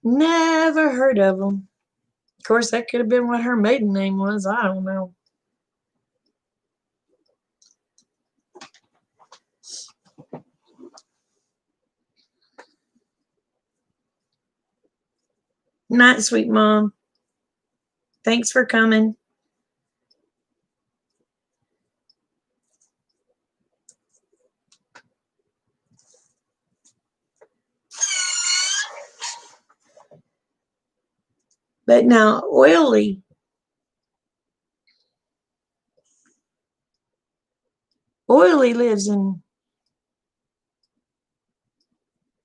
Never heard of them. Of course, that could have been what her maiden name was. I don't know. Night, sweet mom. Thanks for coming. But now, Oily lives in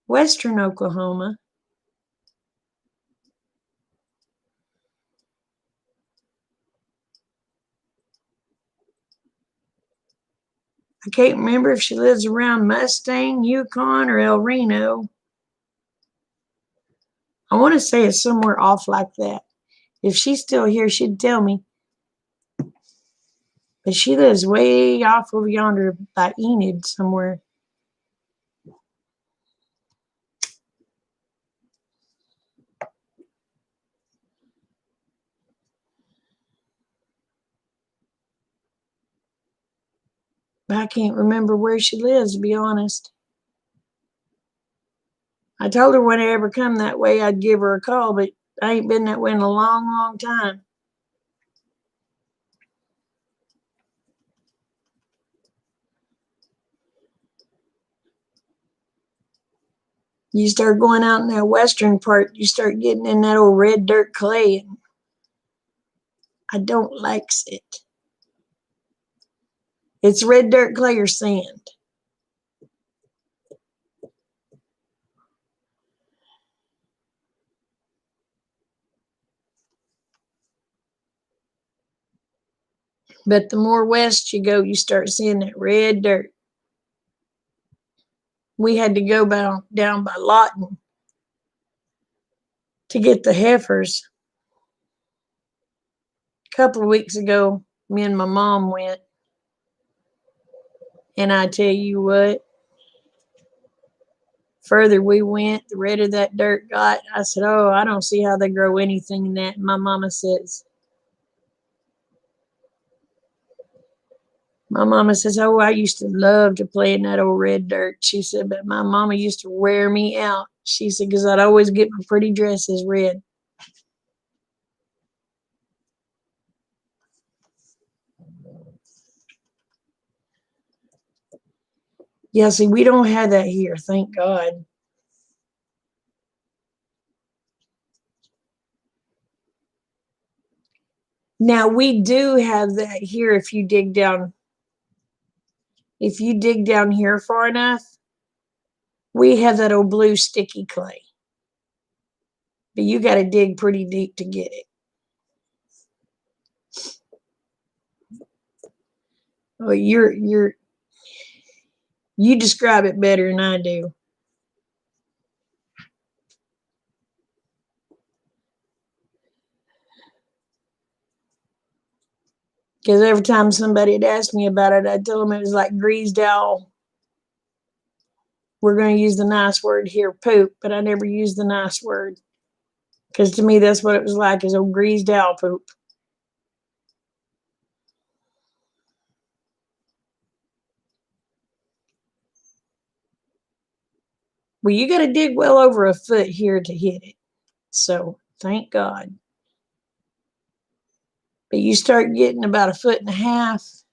western Oklahoma. I can't remember if she lives around Mustang, Yukon, or El Reno. I want to say it's somewhere off like that. If she's still here, she'd tell me. But she lives way off over yonder by Enid somewhere. But I can't remember where she lives, to be honest. I told her when I ever come that way, I'd give her a call, but I ain't been that way in a long, long time. You start going out in that western part, you start getting in that old red dirt clay, and I don't like it. It's red dirt clay or sand. But the more west you go, you start seeing that red dirt. We had to go down by Lawton to get the heifers. A couple of weeks ago, me and my mom went. And I tell you what, further we went, the redder that dirt got. I said, oh, I don't see how they grow anything in that. And my mama says, oh, I used to love to play in that old red dirt. She said, but my mama used to wear me out. She said, because I'd always get my pretty dresses red. Yeah, see, we don't have that here, thank God. Now, we do have that here if you dig down. If you dig down here far enough, we have that old blue sticky clay. But you got to dig pretty deep to get it. Oh, you describe it better than I do. Because every time somebody had asked me about it, I'd tell them it was like greased owl. We're going to use the nice word here, poop, but I never used the nice word. Because to me, that's what it was like, is old greased owl poop. Well, you got to dig well over a foot here to hit it. So, thank God. But you start getting about 1.5 feet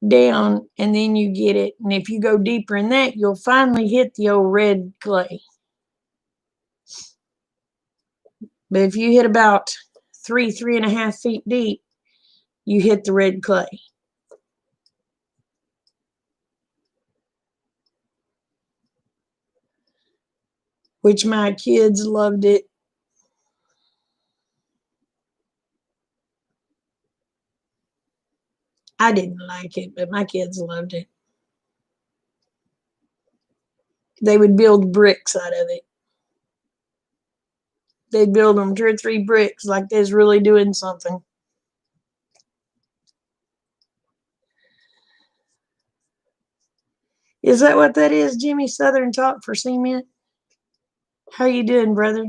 down, and then you get it. And if you go deeper in that, you'll finally hit the old red clay. But if you hit about 3.5 feet deep, you hit the red clay. Which my kids loved it. I didn't like it, but my kids loved it. They would build bricks out of it. They'd build them 2 or 3 bricks like they was really doing something. Is that what that is, Jimmy? Southern talk for cement? How you doing, brother?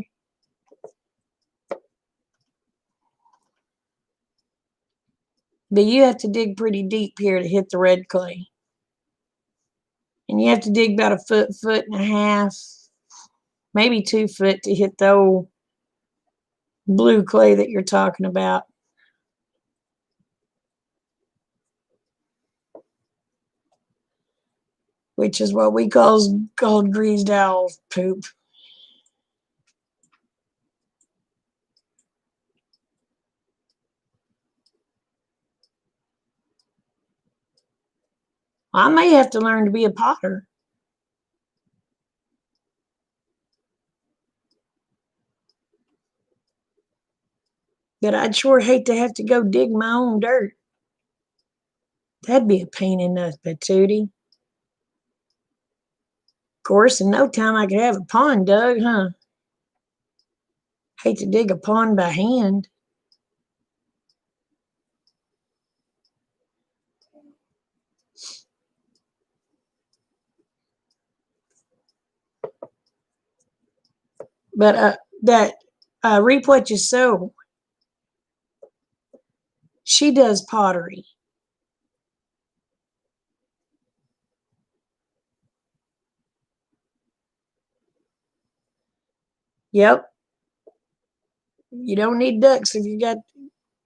But you have to dig pretty deep here to hit the red clay. And you have to dig about 1.5 feet, maybe 2 feet to hit the old blue clay that you're talking about. Which is what we call greased owl poop. I may have to learn to be a potter. But I'd sure hate to have to go dig my own dirt. That'd be a pain in the patootie. Of course, in no time I could have a pond dug, huh? Hate to dig a pond by hand. But that reap what you sow. She does pottery. Yep. You don't need ducks if you got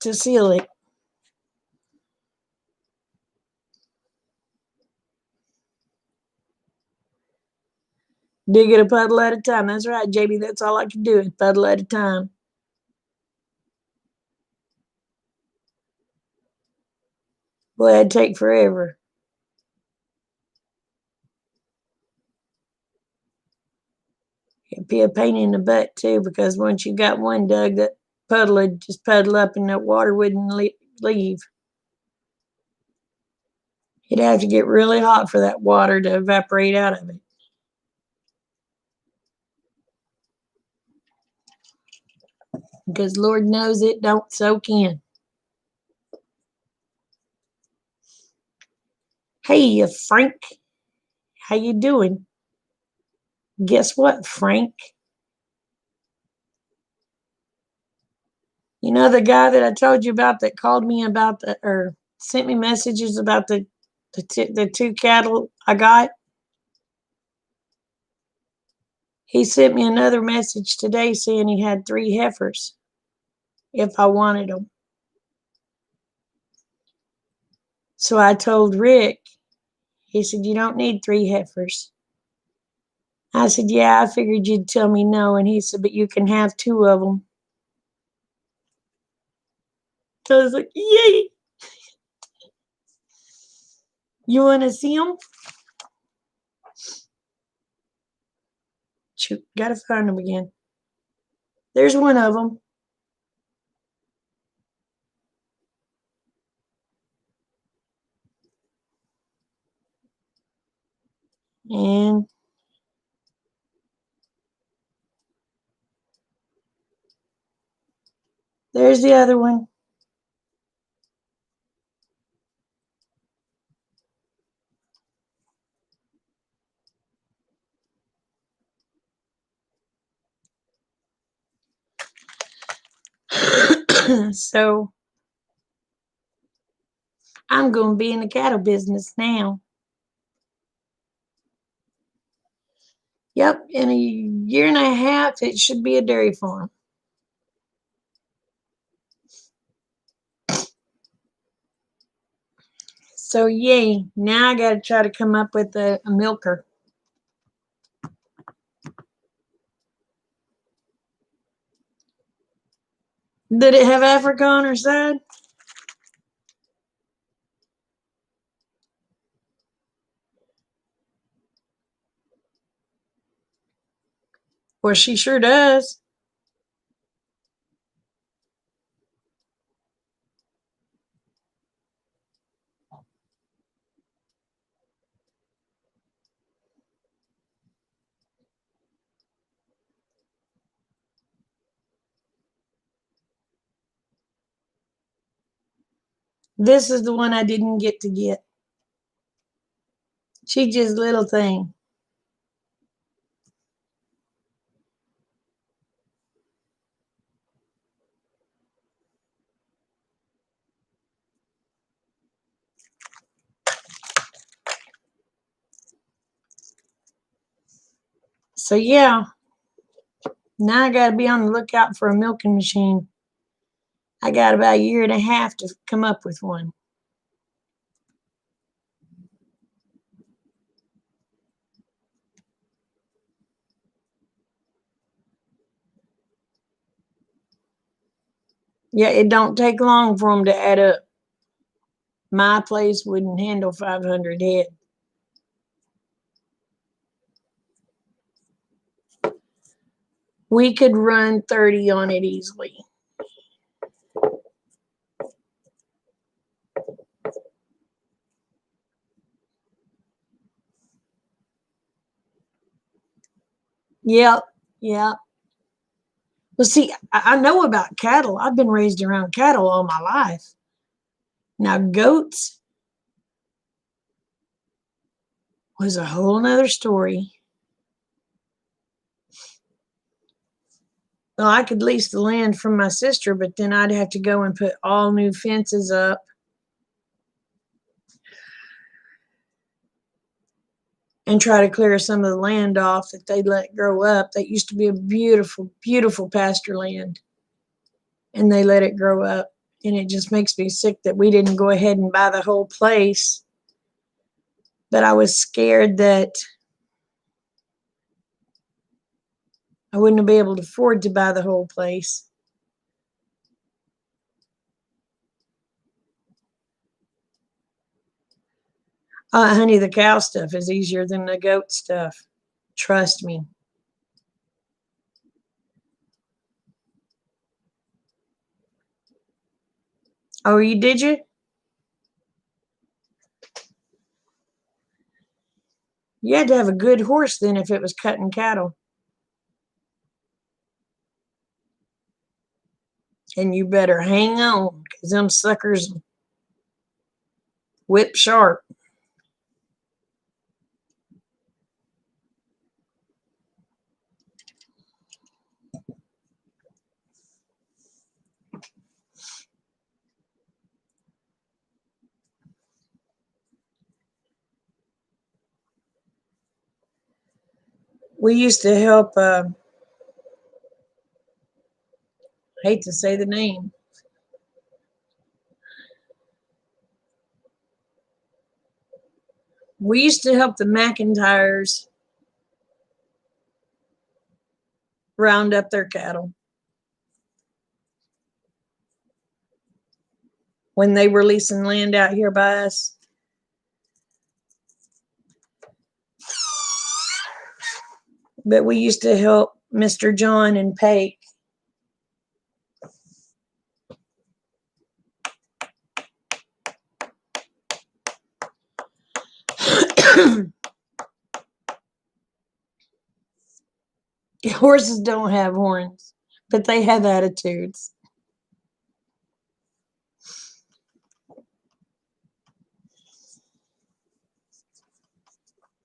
to seal it. Dig it a puddle at a time. That's right, JB. That's all I can do, is puddle at a time. Boy, that'd take forever. It'd be a pain in the butt, too, because once you got one dug, that puddle would just puddle up and that water wouldn't leave. You'd have to get really hot for that water to evaporate out of it. Because Lord knows it don't soak in. Hey, Frank. How you doing? Guess what, Frank? You know the guy that I told you about that called me about or sent me messages about the two cattle I got? He sent me another message today saying he had 3 heifers if I wanted them. So I told Rick, he said, you don't need 3 heifers. I said, yeah, I figured you'd tell me no. And he said, but you can have 2 of them. So I was like, yay. You want to see them? Shoot, gotta find them again. There's one of them. And there's the other one. So I'm going to be in the cattle business now. Yep, in a year and a half, it should be a dairy farm. So yay, now I got to try to come up with a milker. Did it have Africa on her side? Well, she sure does. This is the one I didn't get to get. She just little thing. So yeah, now I got to be on the lookout for a milking machine. I got about a year and a half to come up with one. Yeah, it don't take long for them to add up. My place wouldn't handle 500 head. We could run 30 on it easily. Yep, yep. Well, see, I know about cattle. I've been raised around cattle all my life. Now, goats was a whole nother story. Well, I could lease the land from my sister, but then I'd have to go and put all new fences up and try to clear some of the land off that they let grow up. That used to be a beautiful, beautiful pasture land, and they let it grow up. And it just makes me sick that we didn't go ahead and buy the whole place. But I was scared that I wouldn't be able to afford to buy the whole place. Honey, the cow stuff is easier than the goat stuff. Trust me. Oh, you did you? You had to have a good horse then if it was cutting cattle. And you better hang on, because them suckers whip sharp. We used to help, hate to say the name, we used to help the McIntyres round up their cattle when they were leasing land out here by us. But we used to help Mr. John and Pate. Horses don't have horns, but they have attitudes.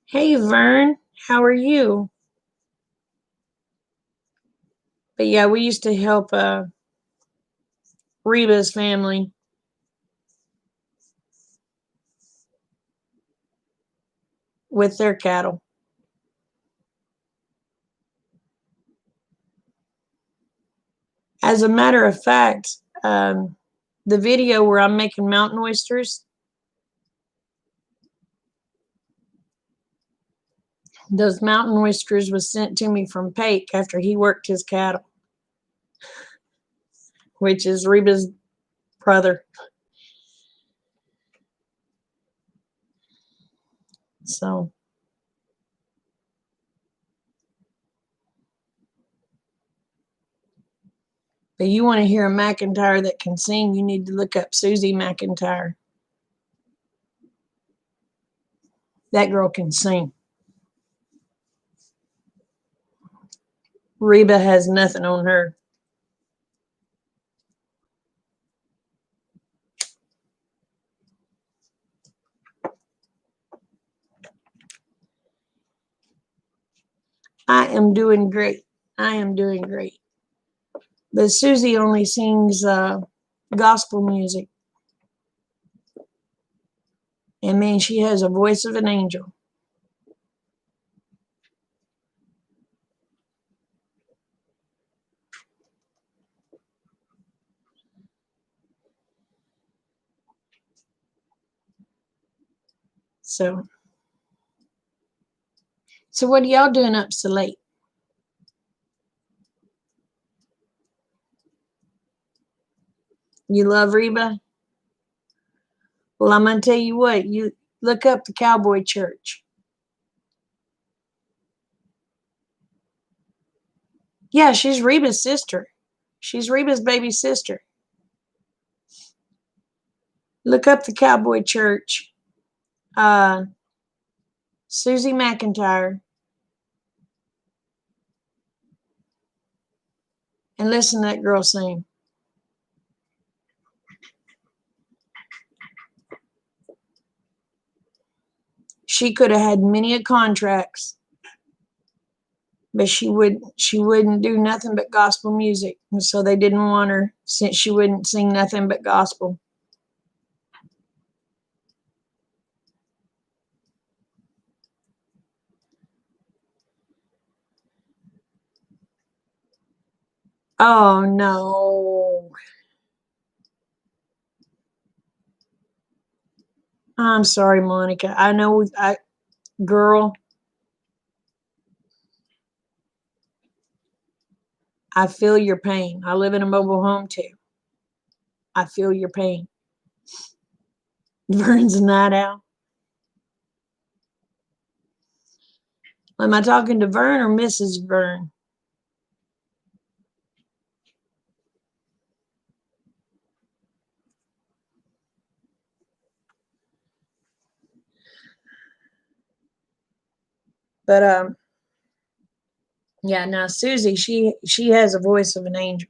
Hey, Vern, how are you? But yeah, we used to help Reba's family with their cattle. As a matter of fact, the video where I'm making mountain oysters, those mountain oysters was sent to me from Pake after he worked his cattle, which is Reba's brother. So, but you want to hear a McIntyre that can sing, you need to look up Susie McIntyre. That girl can sing. Reba has nothing on her. I am doing great. I am doing great. But Susie only sings gospel music. And man, she has a voice of an angel. So what are y'all doing up so late? You love Reba? Well, I'm going to tell you what, you look up the Cowboy Church. Yeah, she's Reba's sister. She's Reba's baby sister. Look up the Cowboy Church. Susie McIntyre. And listen to that girl sing. She could have had many a contracts, but she wouldn't do nothing but gospel music. And so they didn't want her since she wouldn't sing nothing but gospel. Oh no. I'm sorry, Monica. I know girl, I feel your pain. I live in a mobile home too. I feel your pain. Vern's a night owl. Am I talking to Vern or Mrs. Vern? But yeah, now Susie, she has a voice of an angel.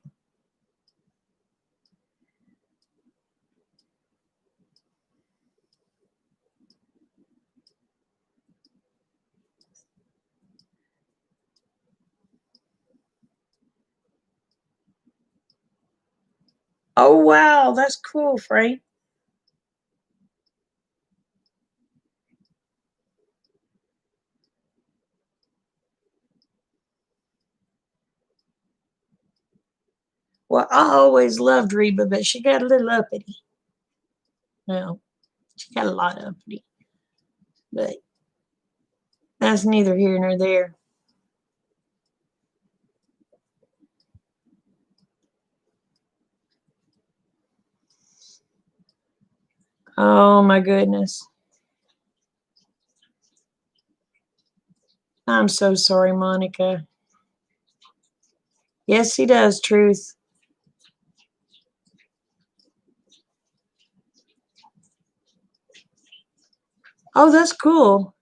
Oh wow, that's cool, Frank. Well, I always loved Reba, but she got a little uppity. Well, she got a lot uppity. But that's neither here nor there. Oh my goodness. I'm so sorry, Monica. Yes, he does, Truth. Oh, that's cool.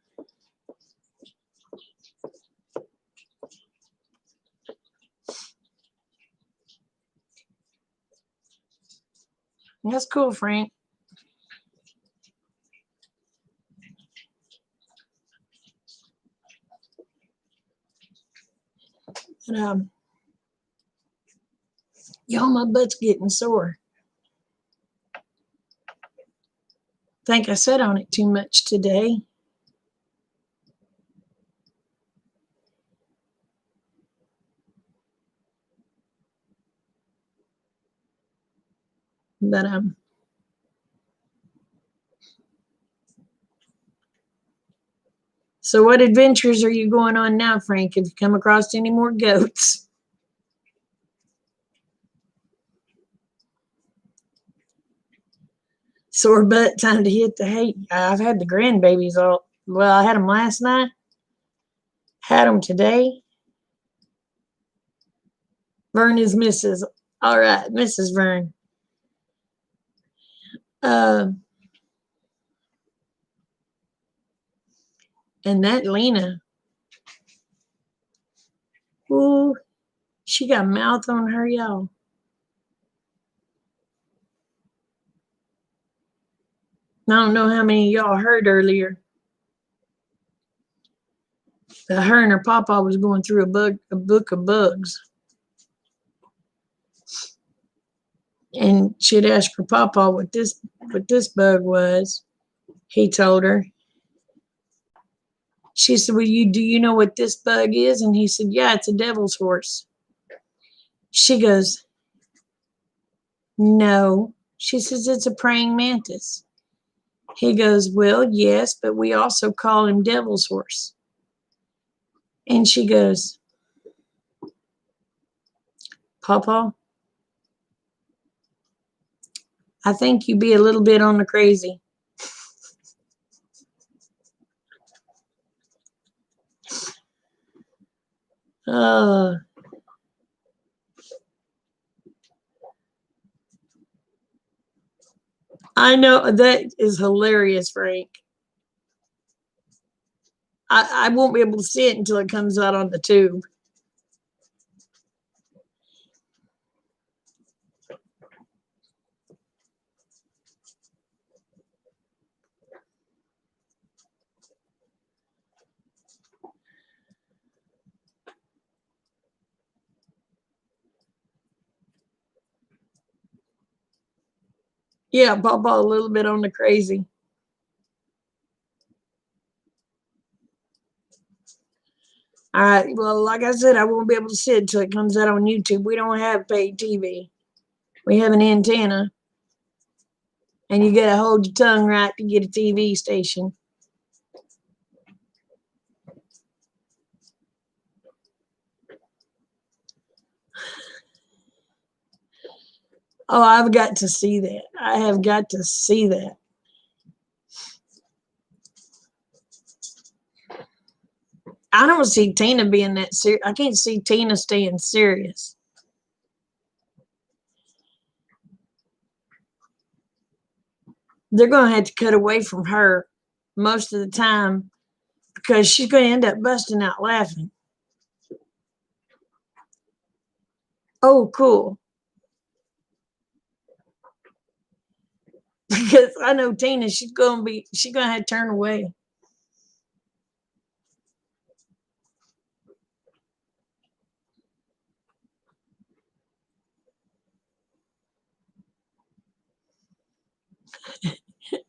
That's cool, Frank. But, y'all, my butt's getting sore. Think I sat on it too much today. But so what adventures are you going on now, Frank? Have you come across any more goats? Sore butt, time to hit the hay. I've had the grandbabies all. Well, I had them last night. Had them today. Vern is Mrs. All right, Mrs. Vern. Uh, and that Lena. Ooh, she got mouth on her, y'all. I don't know how many of y'all heard earlier. Her and her papa was going through a book of bugs. And she'd ask her papa what this bug was. He told her. She said, "Well, do you know what this bug is?" And he said, "Yeah, it's a devil's horse." She goes, "No." She says, "It's a praying mantis." He goes, "Well, yes, but we also call him devil's horse." And she goes, "Papa, I think you be a little bit on the crazy." Uh, I know that is hilarious, Frank. I won't be able to see it until it comes out on the tube. Yeah, Papa a little bit on the crazy. All right. Well, like I said, I won't be able to see it until it comes out on YouTube. We don't have paid TV. We have an antenna, and you got to hold your tongue right to get a TV station. Oh, I've got to see that. I have got to see that. I don't see Tina being that serious. I can't see Tina staying serious. They're going to have to cut away from her most of the time because she's going to end up busting out laughing. Oh, cool. Because I know Tina, she's going to have to turn away.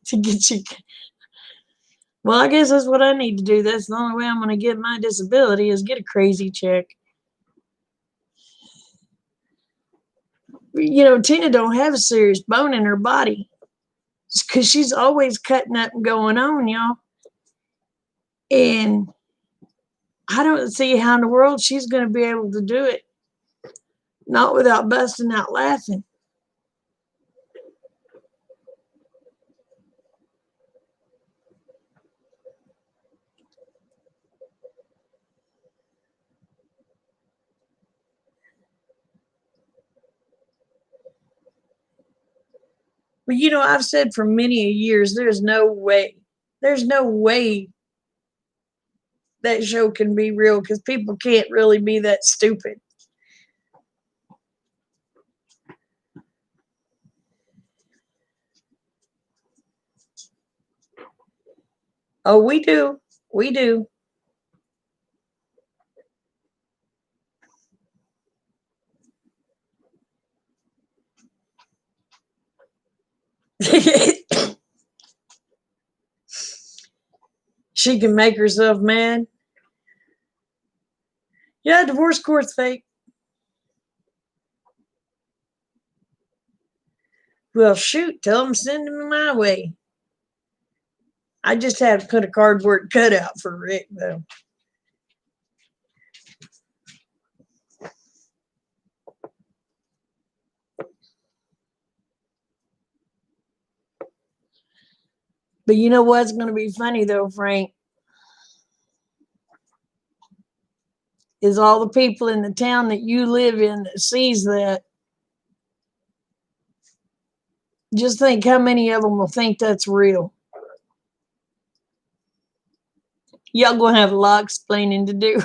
To get you. Well, I guess that's what I need to do. That's the only way I'm going to get my disability is get a crazy check. You know, Tina don't have a serious bone in her body because she's always cutting up and going on, y'all. And I don't see how in the world she's going to be able to do it, not without busting out laughing. But you know, I've said for many years, there's no way that show can be real because people can't really be that stupid. Oh, we do. We do. She can make herself mad. Yeah, divorce court's fake. Well, shoot, tell them to send them my way. I just had to put a cardboard cutout for Rick, though. But you know what's going to be funny, though, Frank? Is all the people in the town that you live in that sees that. Just think how many of them will think that's real. Y'all going to have a lot of explaining to do.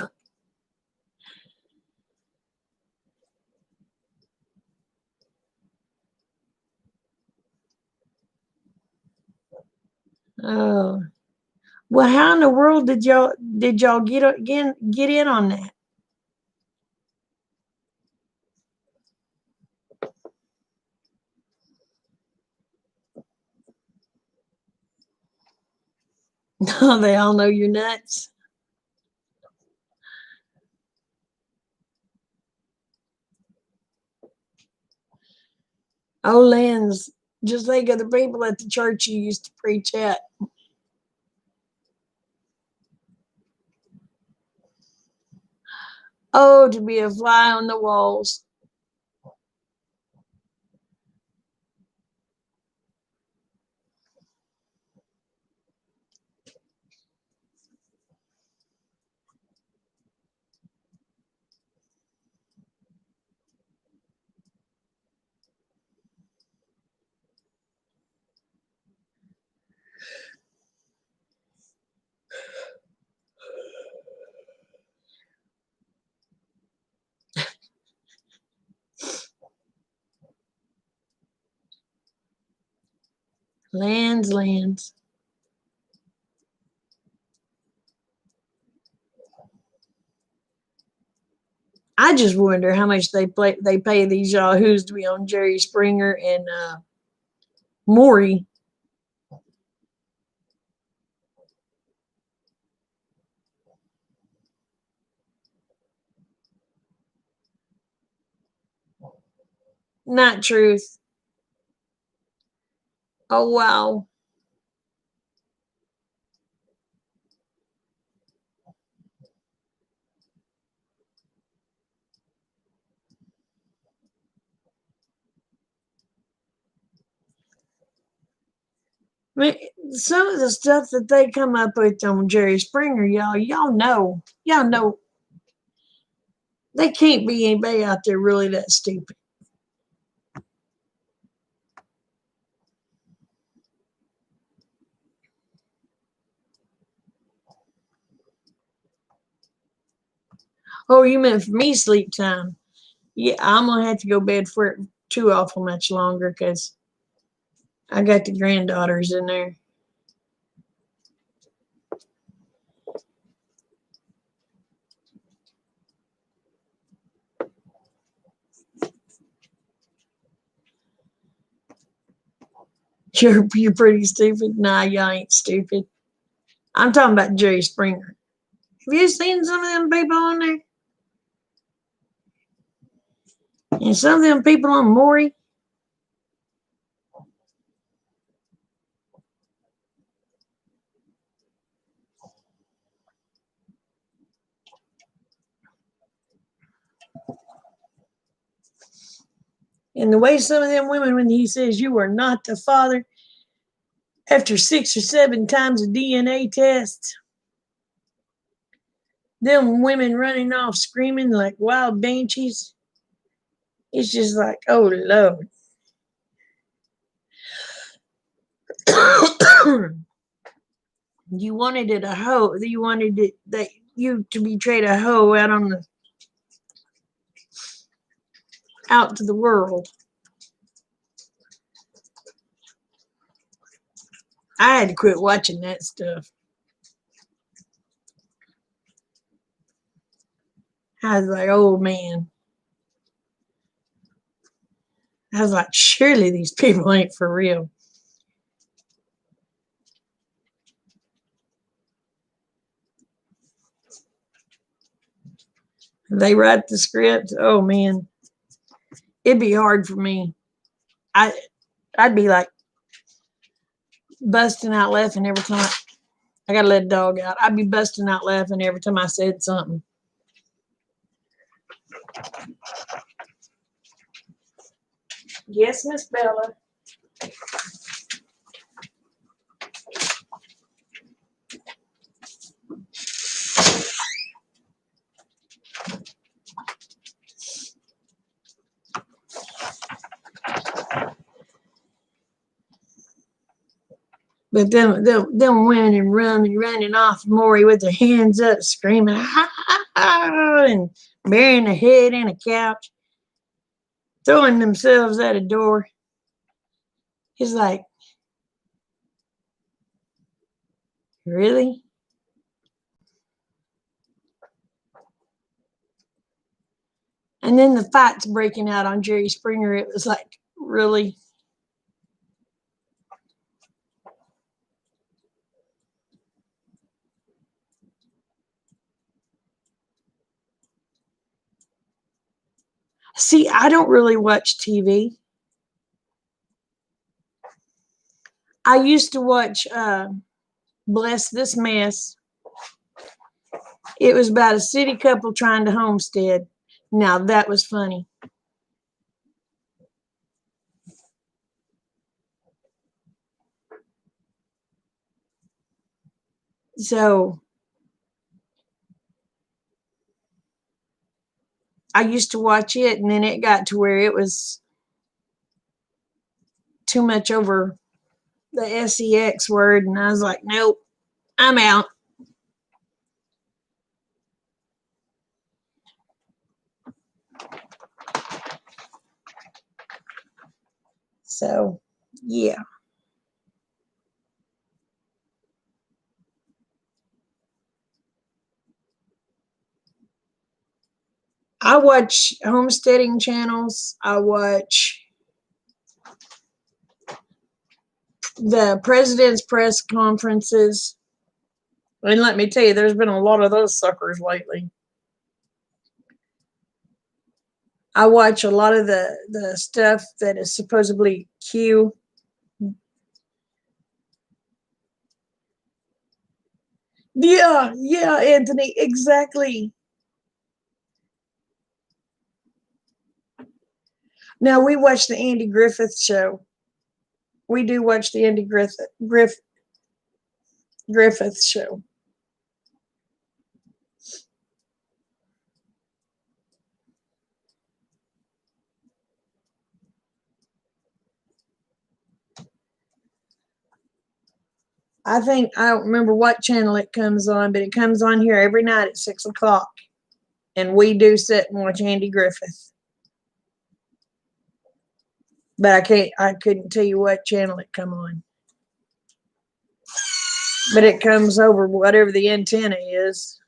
Oh. Well, how in the world did y'all get in on that? No, they all know you're nuts. Oh, Lens, just think of the people at the church you used to preach at. Oh, to be a fly on the walls. Lands. I just wonder how much they pay these yahoos to be on Jerry Springer and Maury. Not truth. Oh, wow. I mean, some of the stuff that they come up with on Jerry Springer, y'all know, they can't be anybody out there really that stupid. Oh, you meant for me sleep time? Yeah, I'm gonna have to go to bed for it too awful much longer because I got the granddaughters in there. You're pretty stupid. Nah, y'all ain't stupid. I'm talking about Jerry Springer. Have you seen some of them people on there? And some of them people on Maury? And the way some of them women, when he says you are not the father, after 6 or 7 times a DNA test, them women running off screaming like wild banshees. It's just like, oh Lord. You wanted it a hoe. You wanted it that you to betray a hoe out to the world. I had to quit watching that stuff. I was like, oh man. I was like, surely these people ain't for real. They write the script. Oh man, it'd be hard for me. I I'd be like busting out laughing every time I gotta let the dog out. I'd be busting out laughing every time I said something. Yes, Miss Bella. But them women and running off Maury with their hands up, screaming, ha, ha, ha, and burying their head in a couch, throwing themselves at a door. It's like, really? And then the fights breaking out on Jerry Springer. It was like, really? See, I don't really watch TV. I used to watch Bless This Mess. It was about a city couple trying to homestead. Now that was funny. So I used to watch it, and then it got to where it was too much over the sex word, and I was like, nope, I'm out. So, yeah. I watch homesteading channels. I watch the president's press conferences. And let me tell you, there's been a lot of those suckers lately. I watch a lot of the stuff that is supposedly Q. Yeah, Anthony, exactly. Now we watch the Andy Griffith show. We do watch the Andy Griffith show. I don't remember what channel it comes on, but it comes on here every night at 6 o'clock. And we do sit and watch Andy Griffith. But I couldn't tell you what channel it come on. But it comes over whatever the antenna is.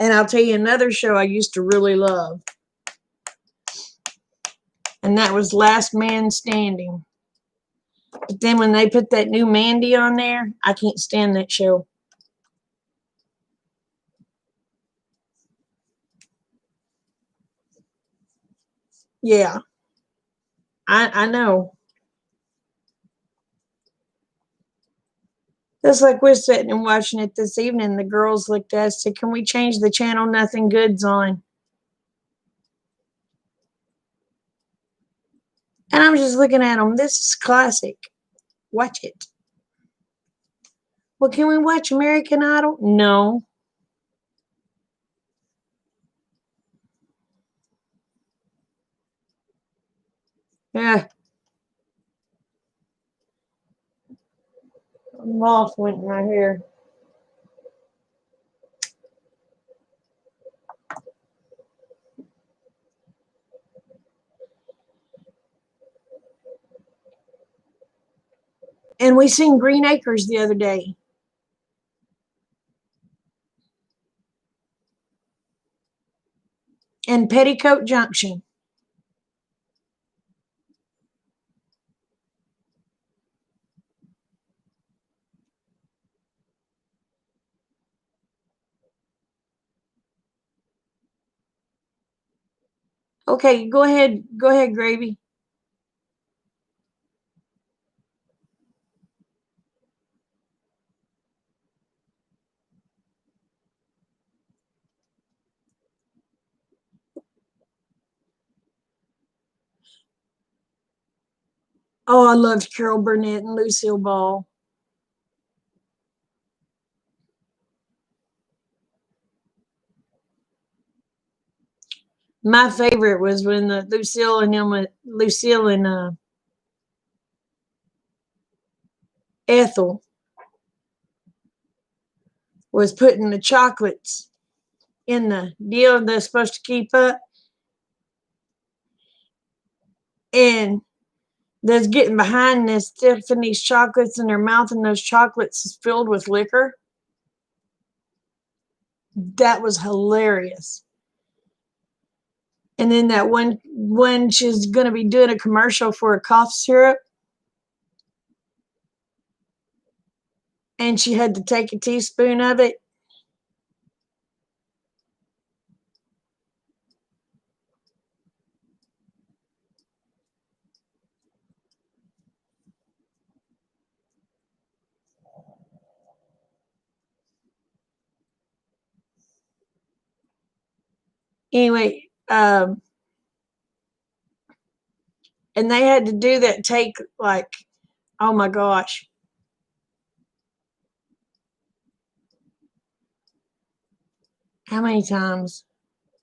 And I'll tell you another show I used to really love. And that was Last Man Standing. But then when they put that new Mandy on there, I can't stand that show. Yeah, I know. Just like we're sitting and watching it this evening, the girls looked at us and said, "Can we change the channel? Nothing good's on." And I'm just looking at them. This is classic. Watch it. Well, can we watch American Idol? No. Yeah. Moth went in my hair. And we seen Green Acres the other day. And Petticoat Junction. Okay, go ahead. Go ahead, Gravy. Oh, I loved Carol Burnett and Lucille Ball. My favorite was when Lucille and Ethel was putting the chocolates in the deal they're supposed to keep up, and they're getting behind this, stuffing these chocolates in their mouth, and those chocolates is filled with liquor. That was hilarious. And then that one she's going to be doing a commercial for a cough syrup, and she had to take a teaspoon of it. Anyway, and they had to do that take like, oh my gosh, how many times?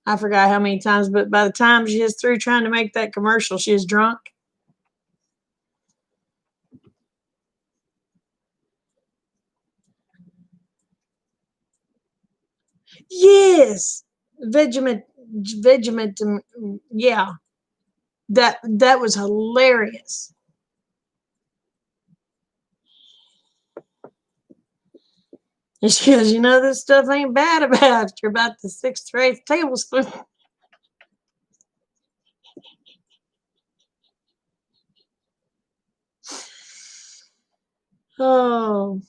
I forgot how many times, but by the time she was through trying to make that commercial, she was drunk. Yes, Vegemite, yeah, that was hilarious. And she goes, this stuff ain't bad about after about the sixth or eighth tablespoon. Oh,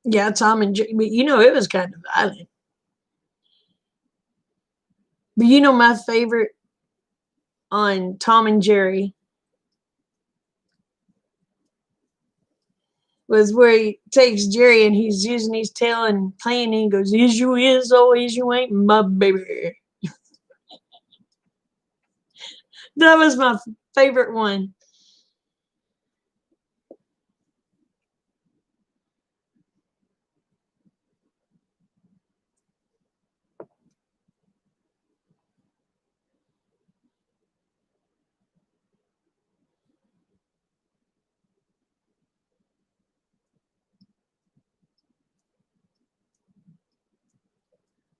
yeah, Tom and Jerry. But it was kind of violent. But my favorite on Tom and Jerry was where he takes Jerry and he's using his tail and playing and he goes, is you is, oh, is you ain't, my baby. That was my favorite one.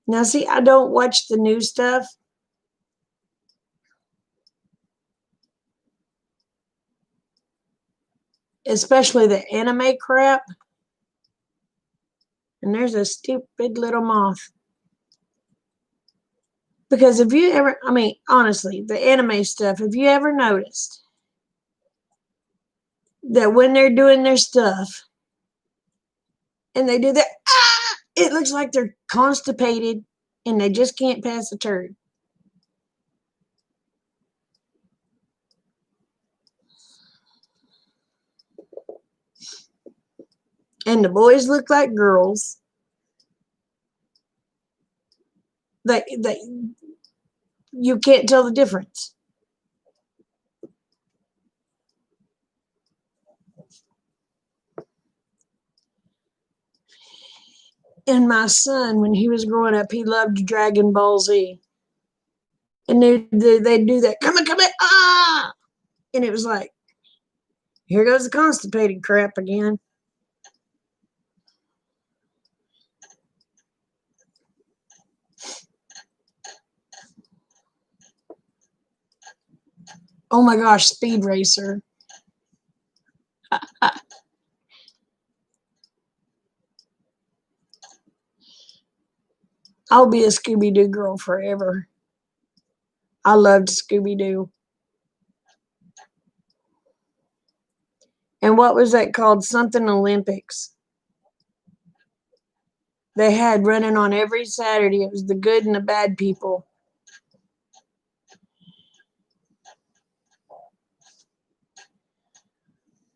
Now, see, I don't watch the new stuff, especially the anime crap. And there's a stupid little moth. Because if you ever, I mean, honestly, the anime stuff, have you ever noticed that when they're doing their stuff and they do that, it looks like they're constipated and they just can't pass a turd. And the boys look like girls. They you can't tell the difference. And my son, when he was growing up, he loved Dragon Ball Z. And they'd do that, come on, ah! And it was like, here goes the constipated crap again. Oh my gosh, Speed Racer. I'll be a Scooby Doo girl forever. I loved Scooby Doo. And what was that called? Something Olympics. They had running on every Saturday. It was the good and the bad people.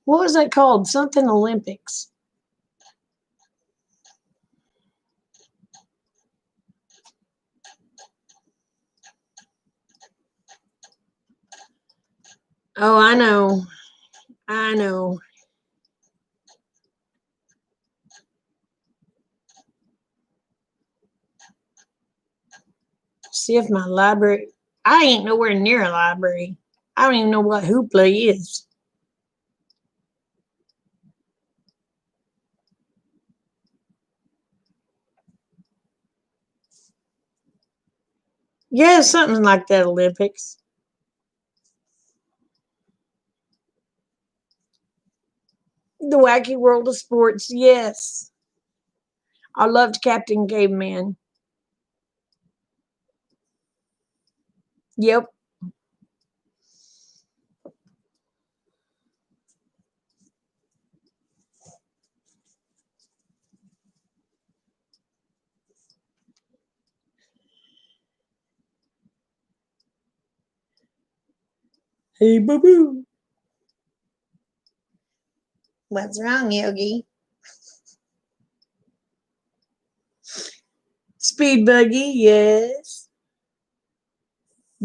What was that called? Something Olympics. Oh, I know. I know. See if my library. I ain't nowhere near a library. I don't even know what Hoopla is. Yeah, something like that Olympics. The Wacky World of Sports. Yes. I loved Captain Caveman. Yep. Hey, boo boo. What's wrong, Yogi? Speed Buggy, yes.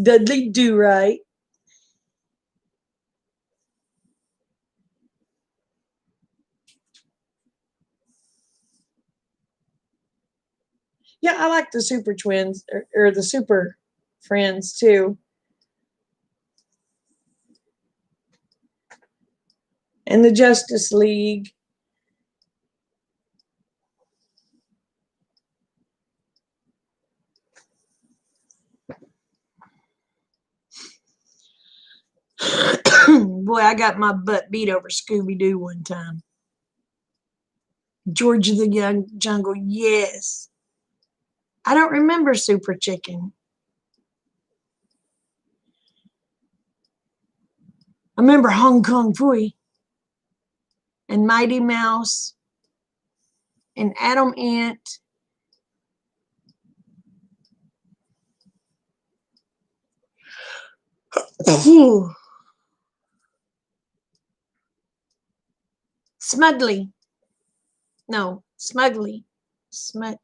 Dudley Do Right. Yeah, I like the Super Twins or the Super Friends too. And the Justice League. Boy, I got my butt beat over Scooby Doo one time. George of the Young Jungle, yes. I don't remember Super Chicken. I remember Hong Kong Phooey and Mighty Mouse and Adam Ant. Smugly. No, Smugly. Smut.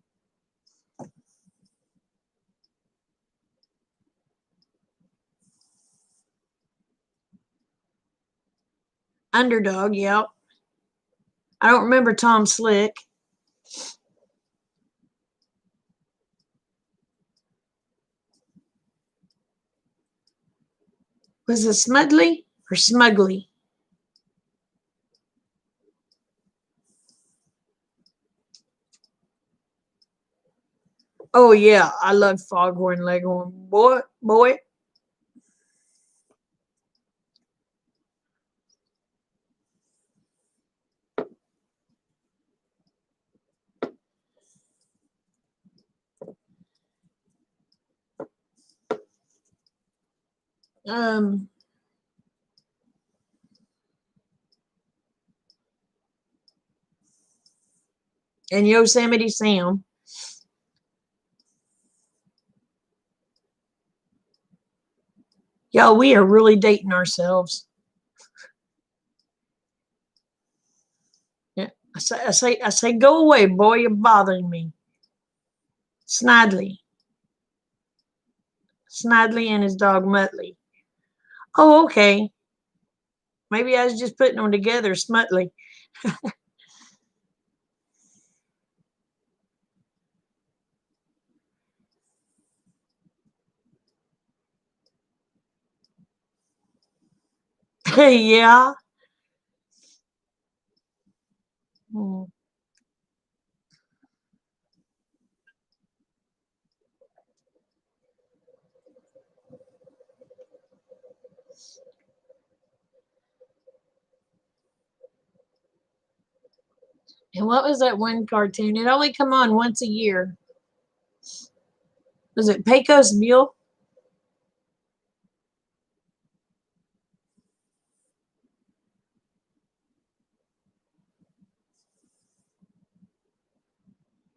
Underdog, yep. I don't remember Tom Slick. Was it Smudley or Smugly? Oh yeah, I love Foghorn Leghorn. Boy. Um, and Yosemite Sam. Y'all, we are really dating ourselves. Yeah, I say, go away, boy. You're bothering me. Snidely, Snidely, and his dog Muttley. Oh, okay. Maybe I was just putting them together, Smutley. Yeah. Hmm. And what was that one cartoon? It only come on once a year. Was it Pecos Mule?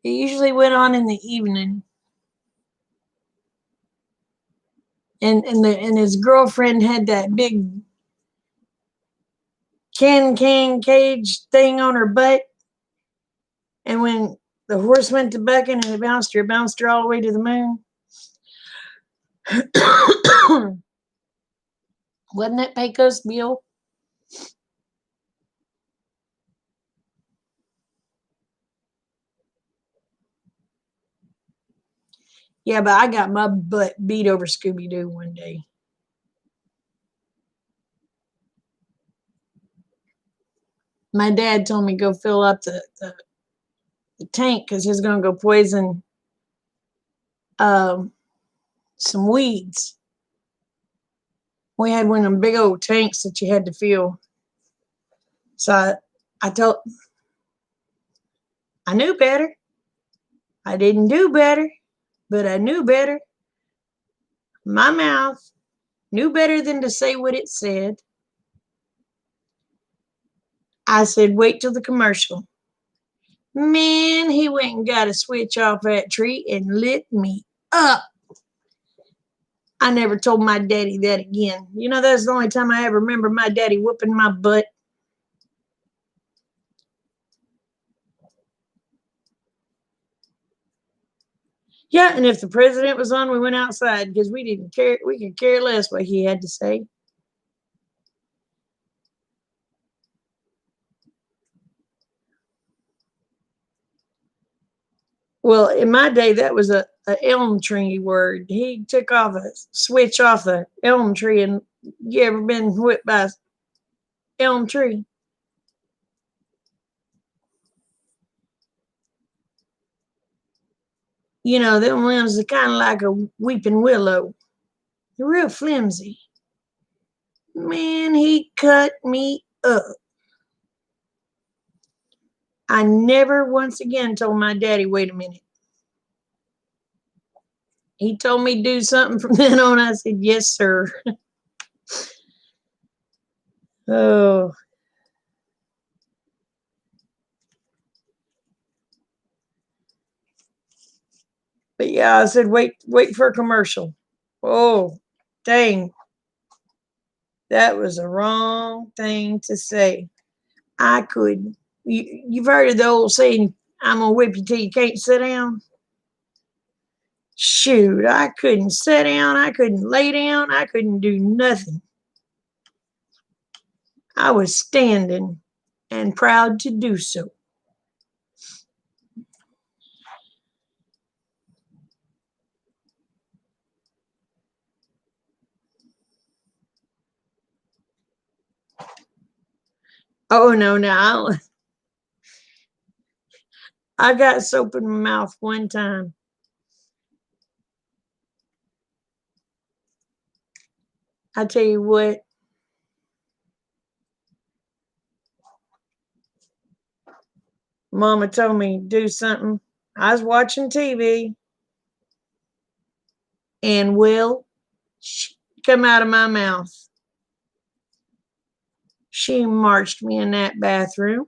It usually went on in the evening. And his girlfriend had that big can cage thing on her butt. And when the horse went to bucking and it bounced her all the way to the moon. Wasn't that Pecos Mule? Yeah, but I got my butt beat over Scooby Doo one day. My dad told me go fill up the tank because he's going to go poison um, some weeds. We had one of them big old tanks that you had to fill. So I told, I knew better. I didn't do better, but I knew better. My mouth knew better than to say what it said. I said, wait till the commercial. Man, he went and got a switch off that tree and lit me up. I never told my daddy that again. You know, that's the only time I ever remember my daddy whooping my butt. Yeah, and if the president was on, we went outside because we didn't care. We could care less what he had to say. Well, in my day, that was a elm tree word. He took off a switch off the elm tree, and you ever been whipped by elm tree? You know, them limbs are kind of like a weeping willow. They're real flimsy. Man, he cut me up. I never once again told my daddy, wait a minute. He told me to do something from then on. I said, yes, sir. Oh, but yeah, I said, wait for a commercial. Oh, dang. That was the wrong thing to say. I couldn't. You've heard of the old saying, I'm going to whip you till you can't sit down? Shoot, I couldn't sit down. I couldn't lay down. I couldn't do nothing. I was standing and proud to do so. Oh, no, no. I got soap in my mouth one time. I tell you what, Mama told me to do something. I was watching TV, and will come out of my mouth. She marched me in that bathroom.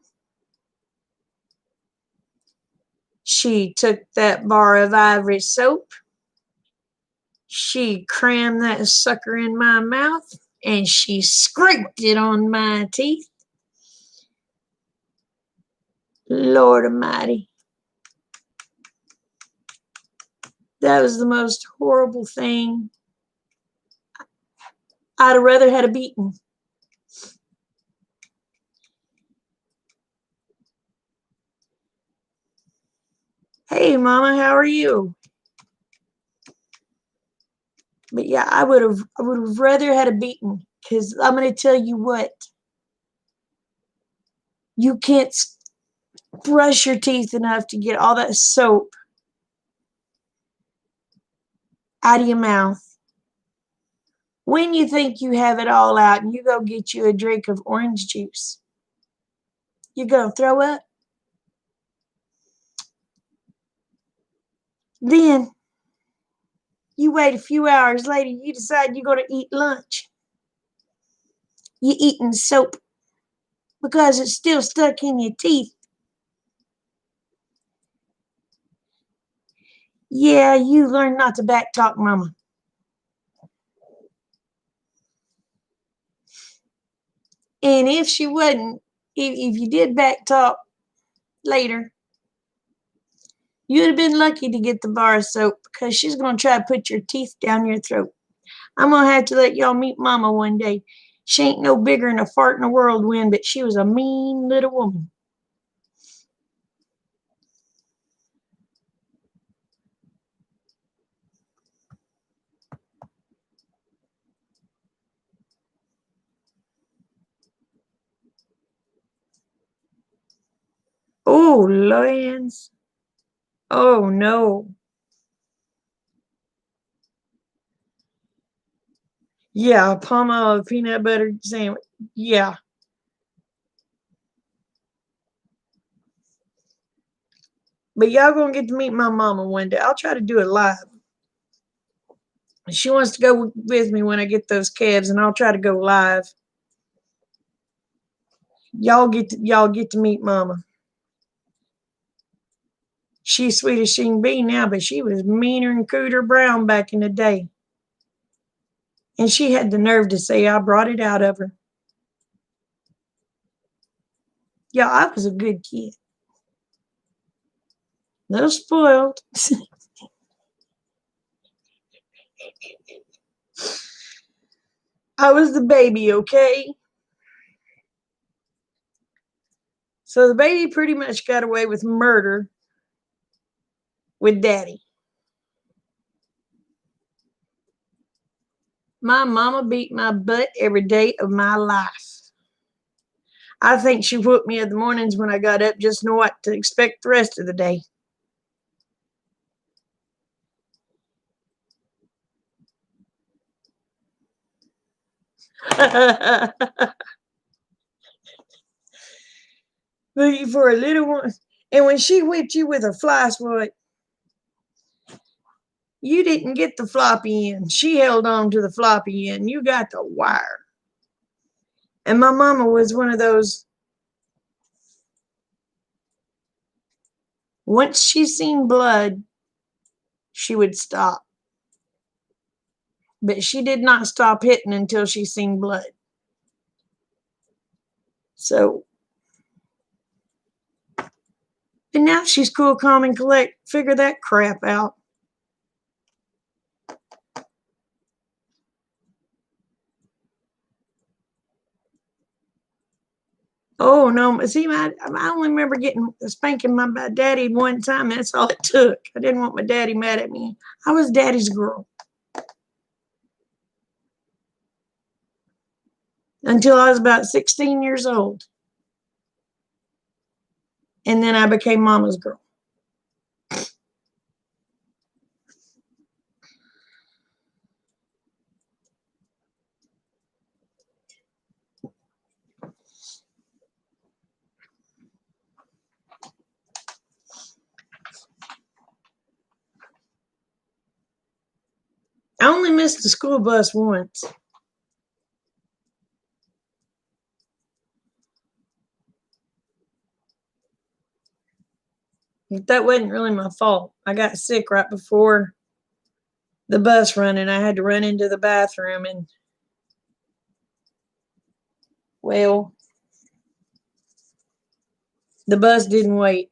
She took that bar of ivory soap. She crammed that sucker in my mouth, and she scraped it on my teeth. Lord Almighty. That was the most horrible thing. I'd have rather had a beating. Hey, Mama, how are you? But yeah, I would have rather had a beating, because I'm going to tell you what. You can't brush your teeth enough to get all that soap out of your mouth. When you think you have it all out and you go get you a drink of orange juice, you're going to throw up. Then you wait a few hours later, you decide you're going to eat lunch. You're eating soap because it's still stuck in your teeth. Yeah, you learn not to backtalk Mama. And if she wasn't, if you did backtalk later, you'd have been lucky to get the bar of soap, because she's going to try to put your teeth down your throat. I'm going to have to let y'all meet Mama one day. She ain't no bigger than a fart in a whirlwind, but she was a mean little woman. Oh, lands. Oh, no. Yeah, palm olive peanut butter sandwich. Yeah. But y'all gonna get to meet my mama one day. I'll try to do it live. She wants to go with me when I get those calves, and I'll try to go live. Y'all get to meet Mama. She's sweet as she can be now, but she was meaner than Cooter Brown back in the day. And she had the nerve to say I brought it out of her. Yeah, I was a good kid. A little spoiled. I was the baby, okay? So the baby pretty much got away with murder with Daddy. My mama beat my butt every day of my life. I think she whooped me in the mornings when I got up, just know what to expect the rest of the day. looking for a little one. And when she whipped you with a fly swatter, you didn't get the floppy end. She held on to the floppy end. You got the wire. And my mama was one of those, once she seen blood, she would stop. But she did not stop hitting until she seen blood. So, and now she's cool, calm, and collect. Figure that crap out. Oh no! See, I only remember spanking my daddy one time. That's all it took. I didn't want my daddy mad at me. I was daddy's girl until I was about 16 years old, and then I became mama's girl. I only missed the school bus once. But that wasn't really my fault. I got sick right before the bus running. I had to run into the bathroom and, well, the bus didn't wait.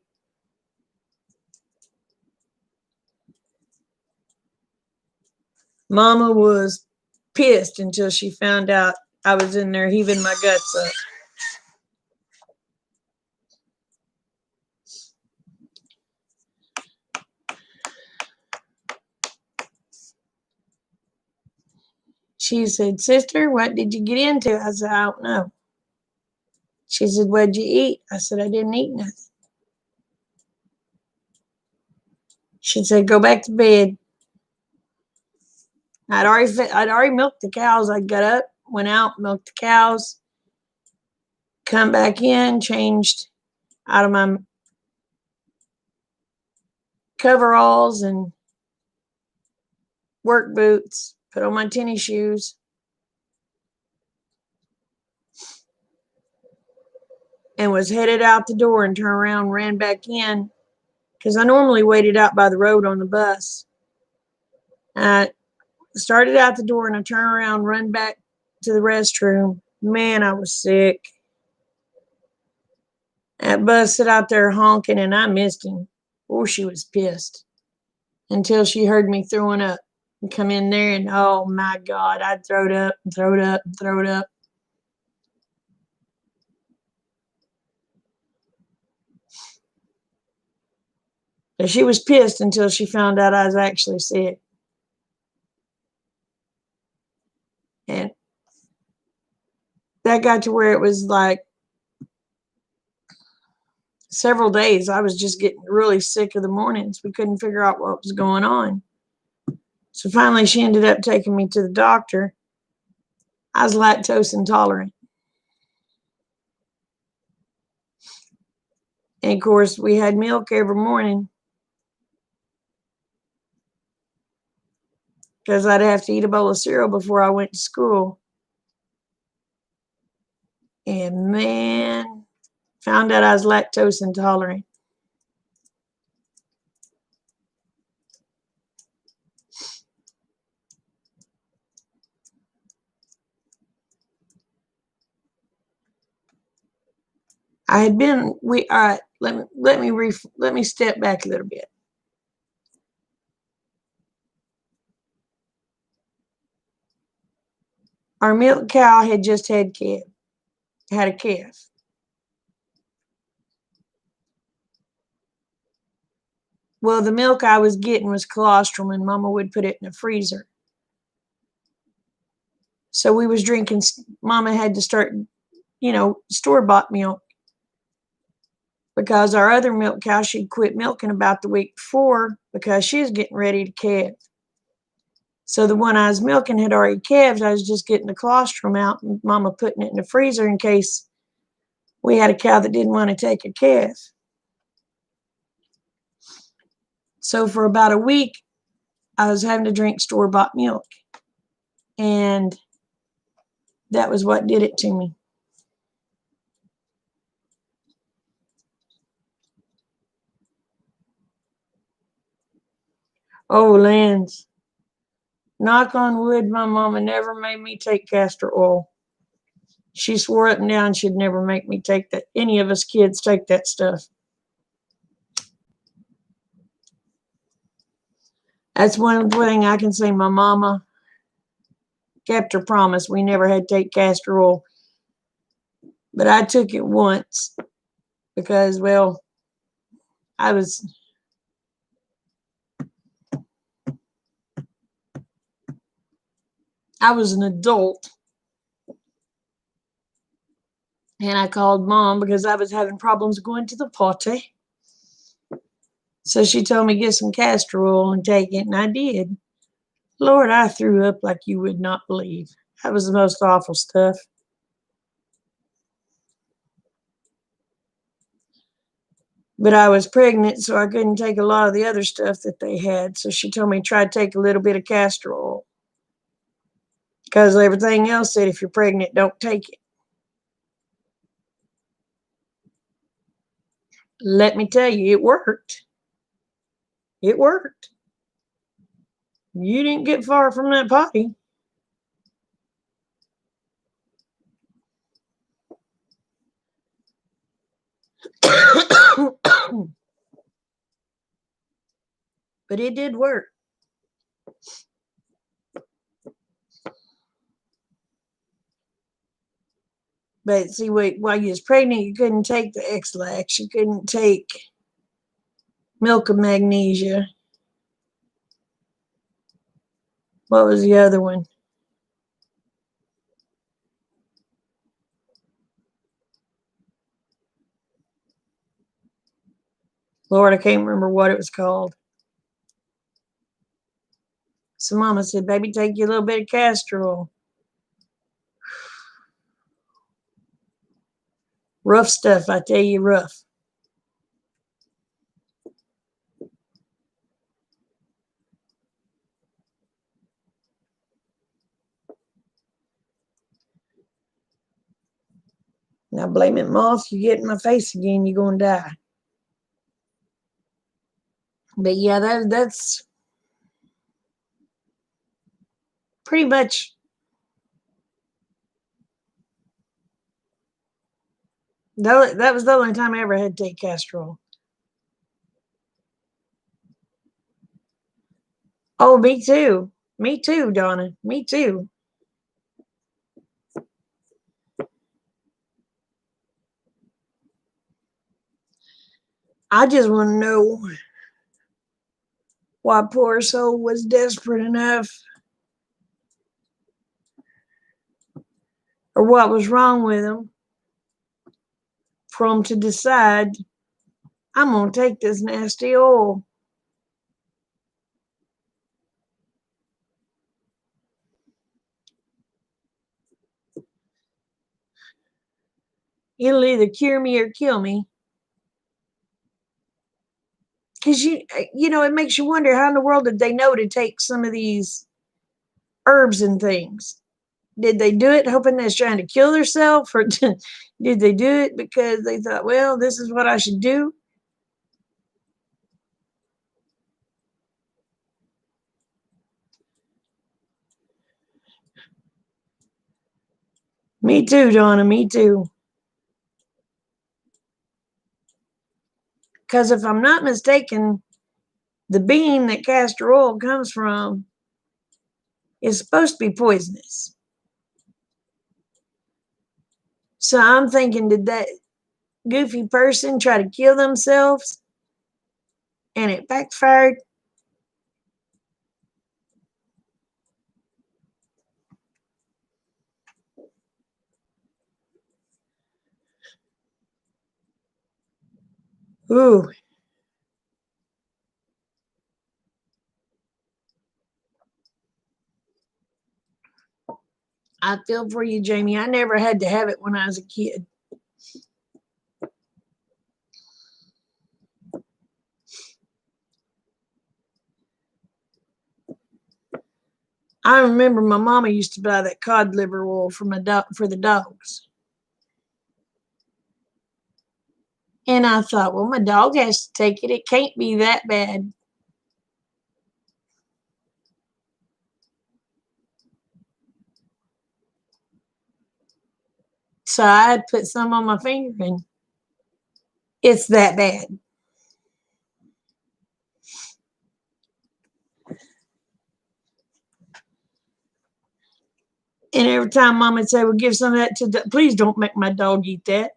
Mama was pissed until she found out I was in there heaving my guts up. She said, "Sister, what did you get into?" I said, "I don't know." She said, "What'd you eat?" I said, "I didn't eat nothing." She said, "Go back to bed." I'd already milked the cows. I got up, went out, milked the cows, come back in, changed out of my coveralls and work boots, put on my tennis shoes, and was headed out the door and turned around and ran back in because I normally waited out by the road on the bus. I started out the door and I turned around, run back to the restroom. Man, I was sick. That bus sat out there honking and I missed him. Oh, she was pissed until she heard me throwing up and come in there and oh my God, I'd throw it up and throw it up and throw it up. But she was pissed until she found out I was actually sick. And that got to where it was like several days. I was just getting really sick of the mornings. We couldn't figure out what was going on. So finally, she ended up taking me to the doctor. I was lactose intolerant. And of course, we had milk every morning because I'd have to eat a bowl of cereal before I went to school. And man, found out I was lactose intolerant. I had been all right. Let me step back a little bit. Our milk cow had just had a calf. Well, the milk I was getting was colostrum, and Mama would put it in the freezer. So we was drinking. Mama had to start, store-bought milk because our other milk cow, she'd quit milking about the week before because she was getting ready to calve. So the one I was milking had already calved. I was just getting the colostrum out and Mama putting it in the freezer in case We had a cow that didn't want to take a calf. So for about a week, I was having to drink store-bought milk. And that was what did it to me. Oh, Lance. Knock on wood, my mama never made me take castor oil. She swore up and down she'd never make me take that. Any of us kids take that stuff. That's one thing I can say. My mama kept her promise. We never had to take castor oil. But I took it once because, well, I was an adult. And I called Mom because I was having problems going to the potty. So she told me get some castor oil and take it, and I did. Lord, I threw up like you would not believe. That was the most awful stuff. But I was pregnant, so I couldn't take a lot of the other stuff that they had. So she told me try to take a little bit of castor oil. Because everything else said if you're pregnant, don't take it. Let me tell you, it worked. It worked. You didn't get far from that potty. But it did work. But see, while you was pregnant, you couldn't take the X-Lax. You couldn't take milk of magnesia. What was the other one? Lord, I can't remember what it was called. So Mama said, baby, take you a little bit of castor oil. Rough stuff, I tell you, rough. Now blame it, moth. You get in my face again, you're going to die. But yeah, that's pretty much that was the only time I ever had to take castor oil. Oh, me too. Me too, Donna. Me too. I just want to know why poor soul was desperate enough, or what was wrong with him for him to decide, I'm going to take this nasty oil. It'll either cure me or kill me. Because it makes you wonder how in the world did they know to take some of these herbs and things? Did they do it hoping they was trying to kill themselves, or did they do it because they thought, well, this is what I should do? Me too, Donna. Me too. Because if I'm not mistaken, the bean that castor oil comes from is supposed to be poisonous. So I'm thinking, did that goofy person try to kill themselves and it backfired? Ooh. I feel for you, Jamie. I never had to have it when I was a kid. I remember my mama used to buy that cod liver oil for for the dogs. And I thought, well, my dog has to take it. It can't be that bad. So I had put some on my finger, and it's that bad. And every time Mama would say, well, give some of that to, please don't make my dog eat that.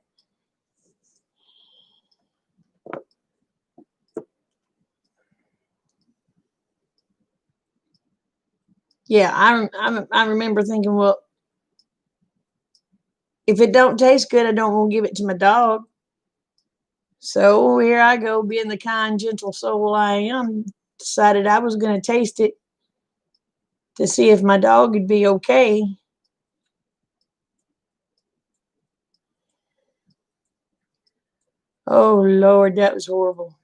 Yeah, I remember thinking, well, if it don't taste good, I don't want to give it to my dog. So here I go, being the kind, gentle soul I am, decided I was going to taste it to see if my dog would be okay. Oh, Lord, that was horrible.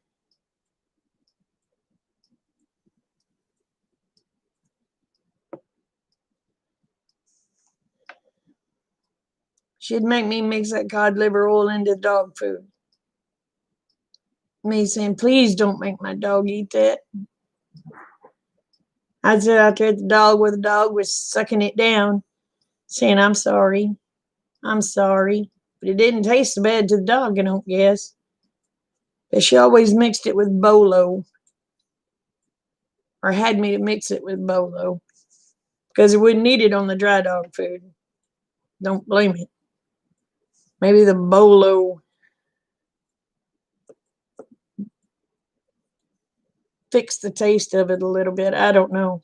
She'd make me mix that cod liver oil into dog food. Me saying, please don't make my dog eat that. I'd sit out there at the dog where the dog was sucking it down, saying, I'm sorry. I'm sorry. But it didn't taste so bad to the dog, I don't guess. But she always mixed it with Bolo, or had me to mix it with Bolo, because it wouldn't eat it on the dry dog food. Don't blame it. Maybe the Bolo fixed the taste of it a little bit. I don't know.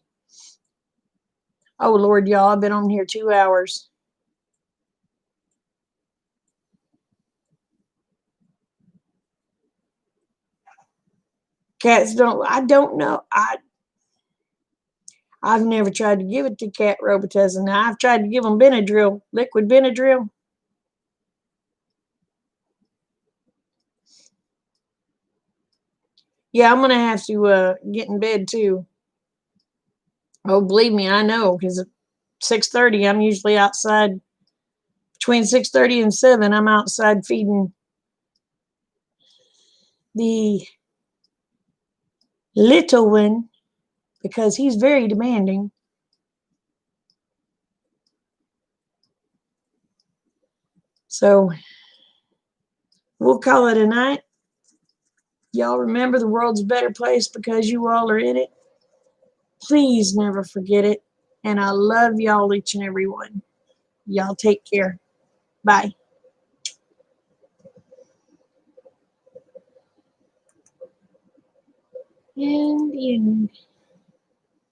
Oh, Lord, y'all, I've been on here 2 hours. Cats I don't know. I've never tried to give it to cat Robitussin. Now, I've tried to give them Benadryl, liquid Benadryl. Yeah, I'm going to have to get in bed too. Oh, believe me, I know, because at 6:30, I'm usually outside. Between 6:30 and 7, I'm outside feeding the little one because he's very demanding. So we'll call it a night. Y'all remember the world's a better place because you all are in it. Please never forget it. And I love y'all, each and every one. Y'all take care. Bye. And the end.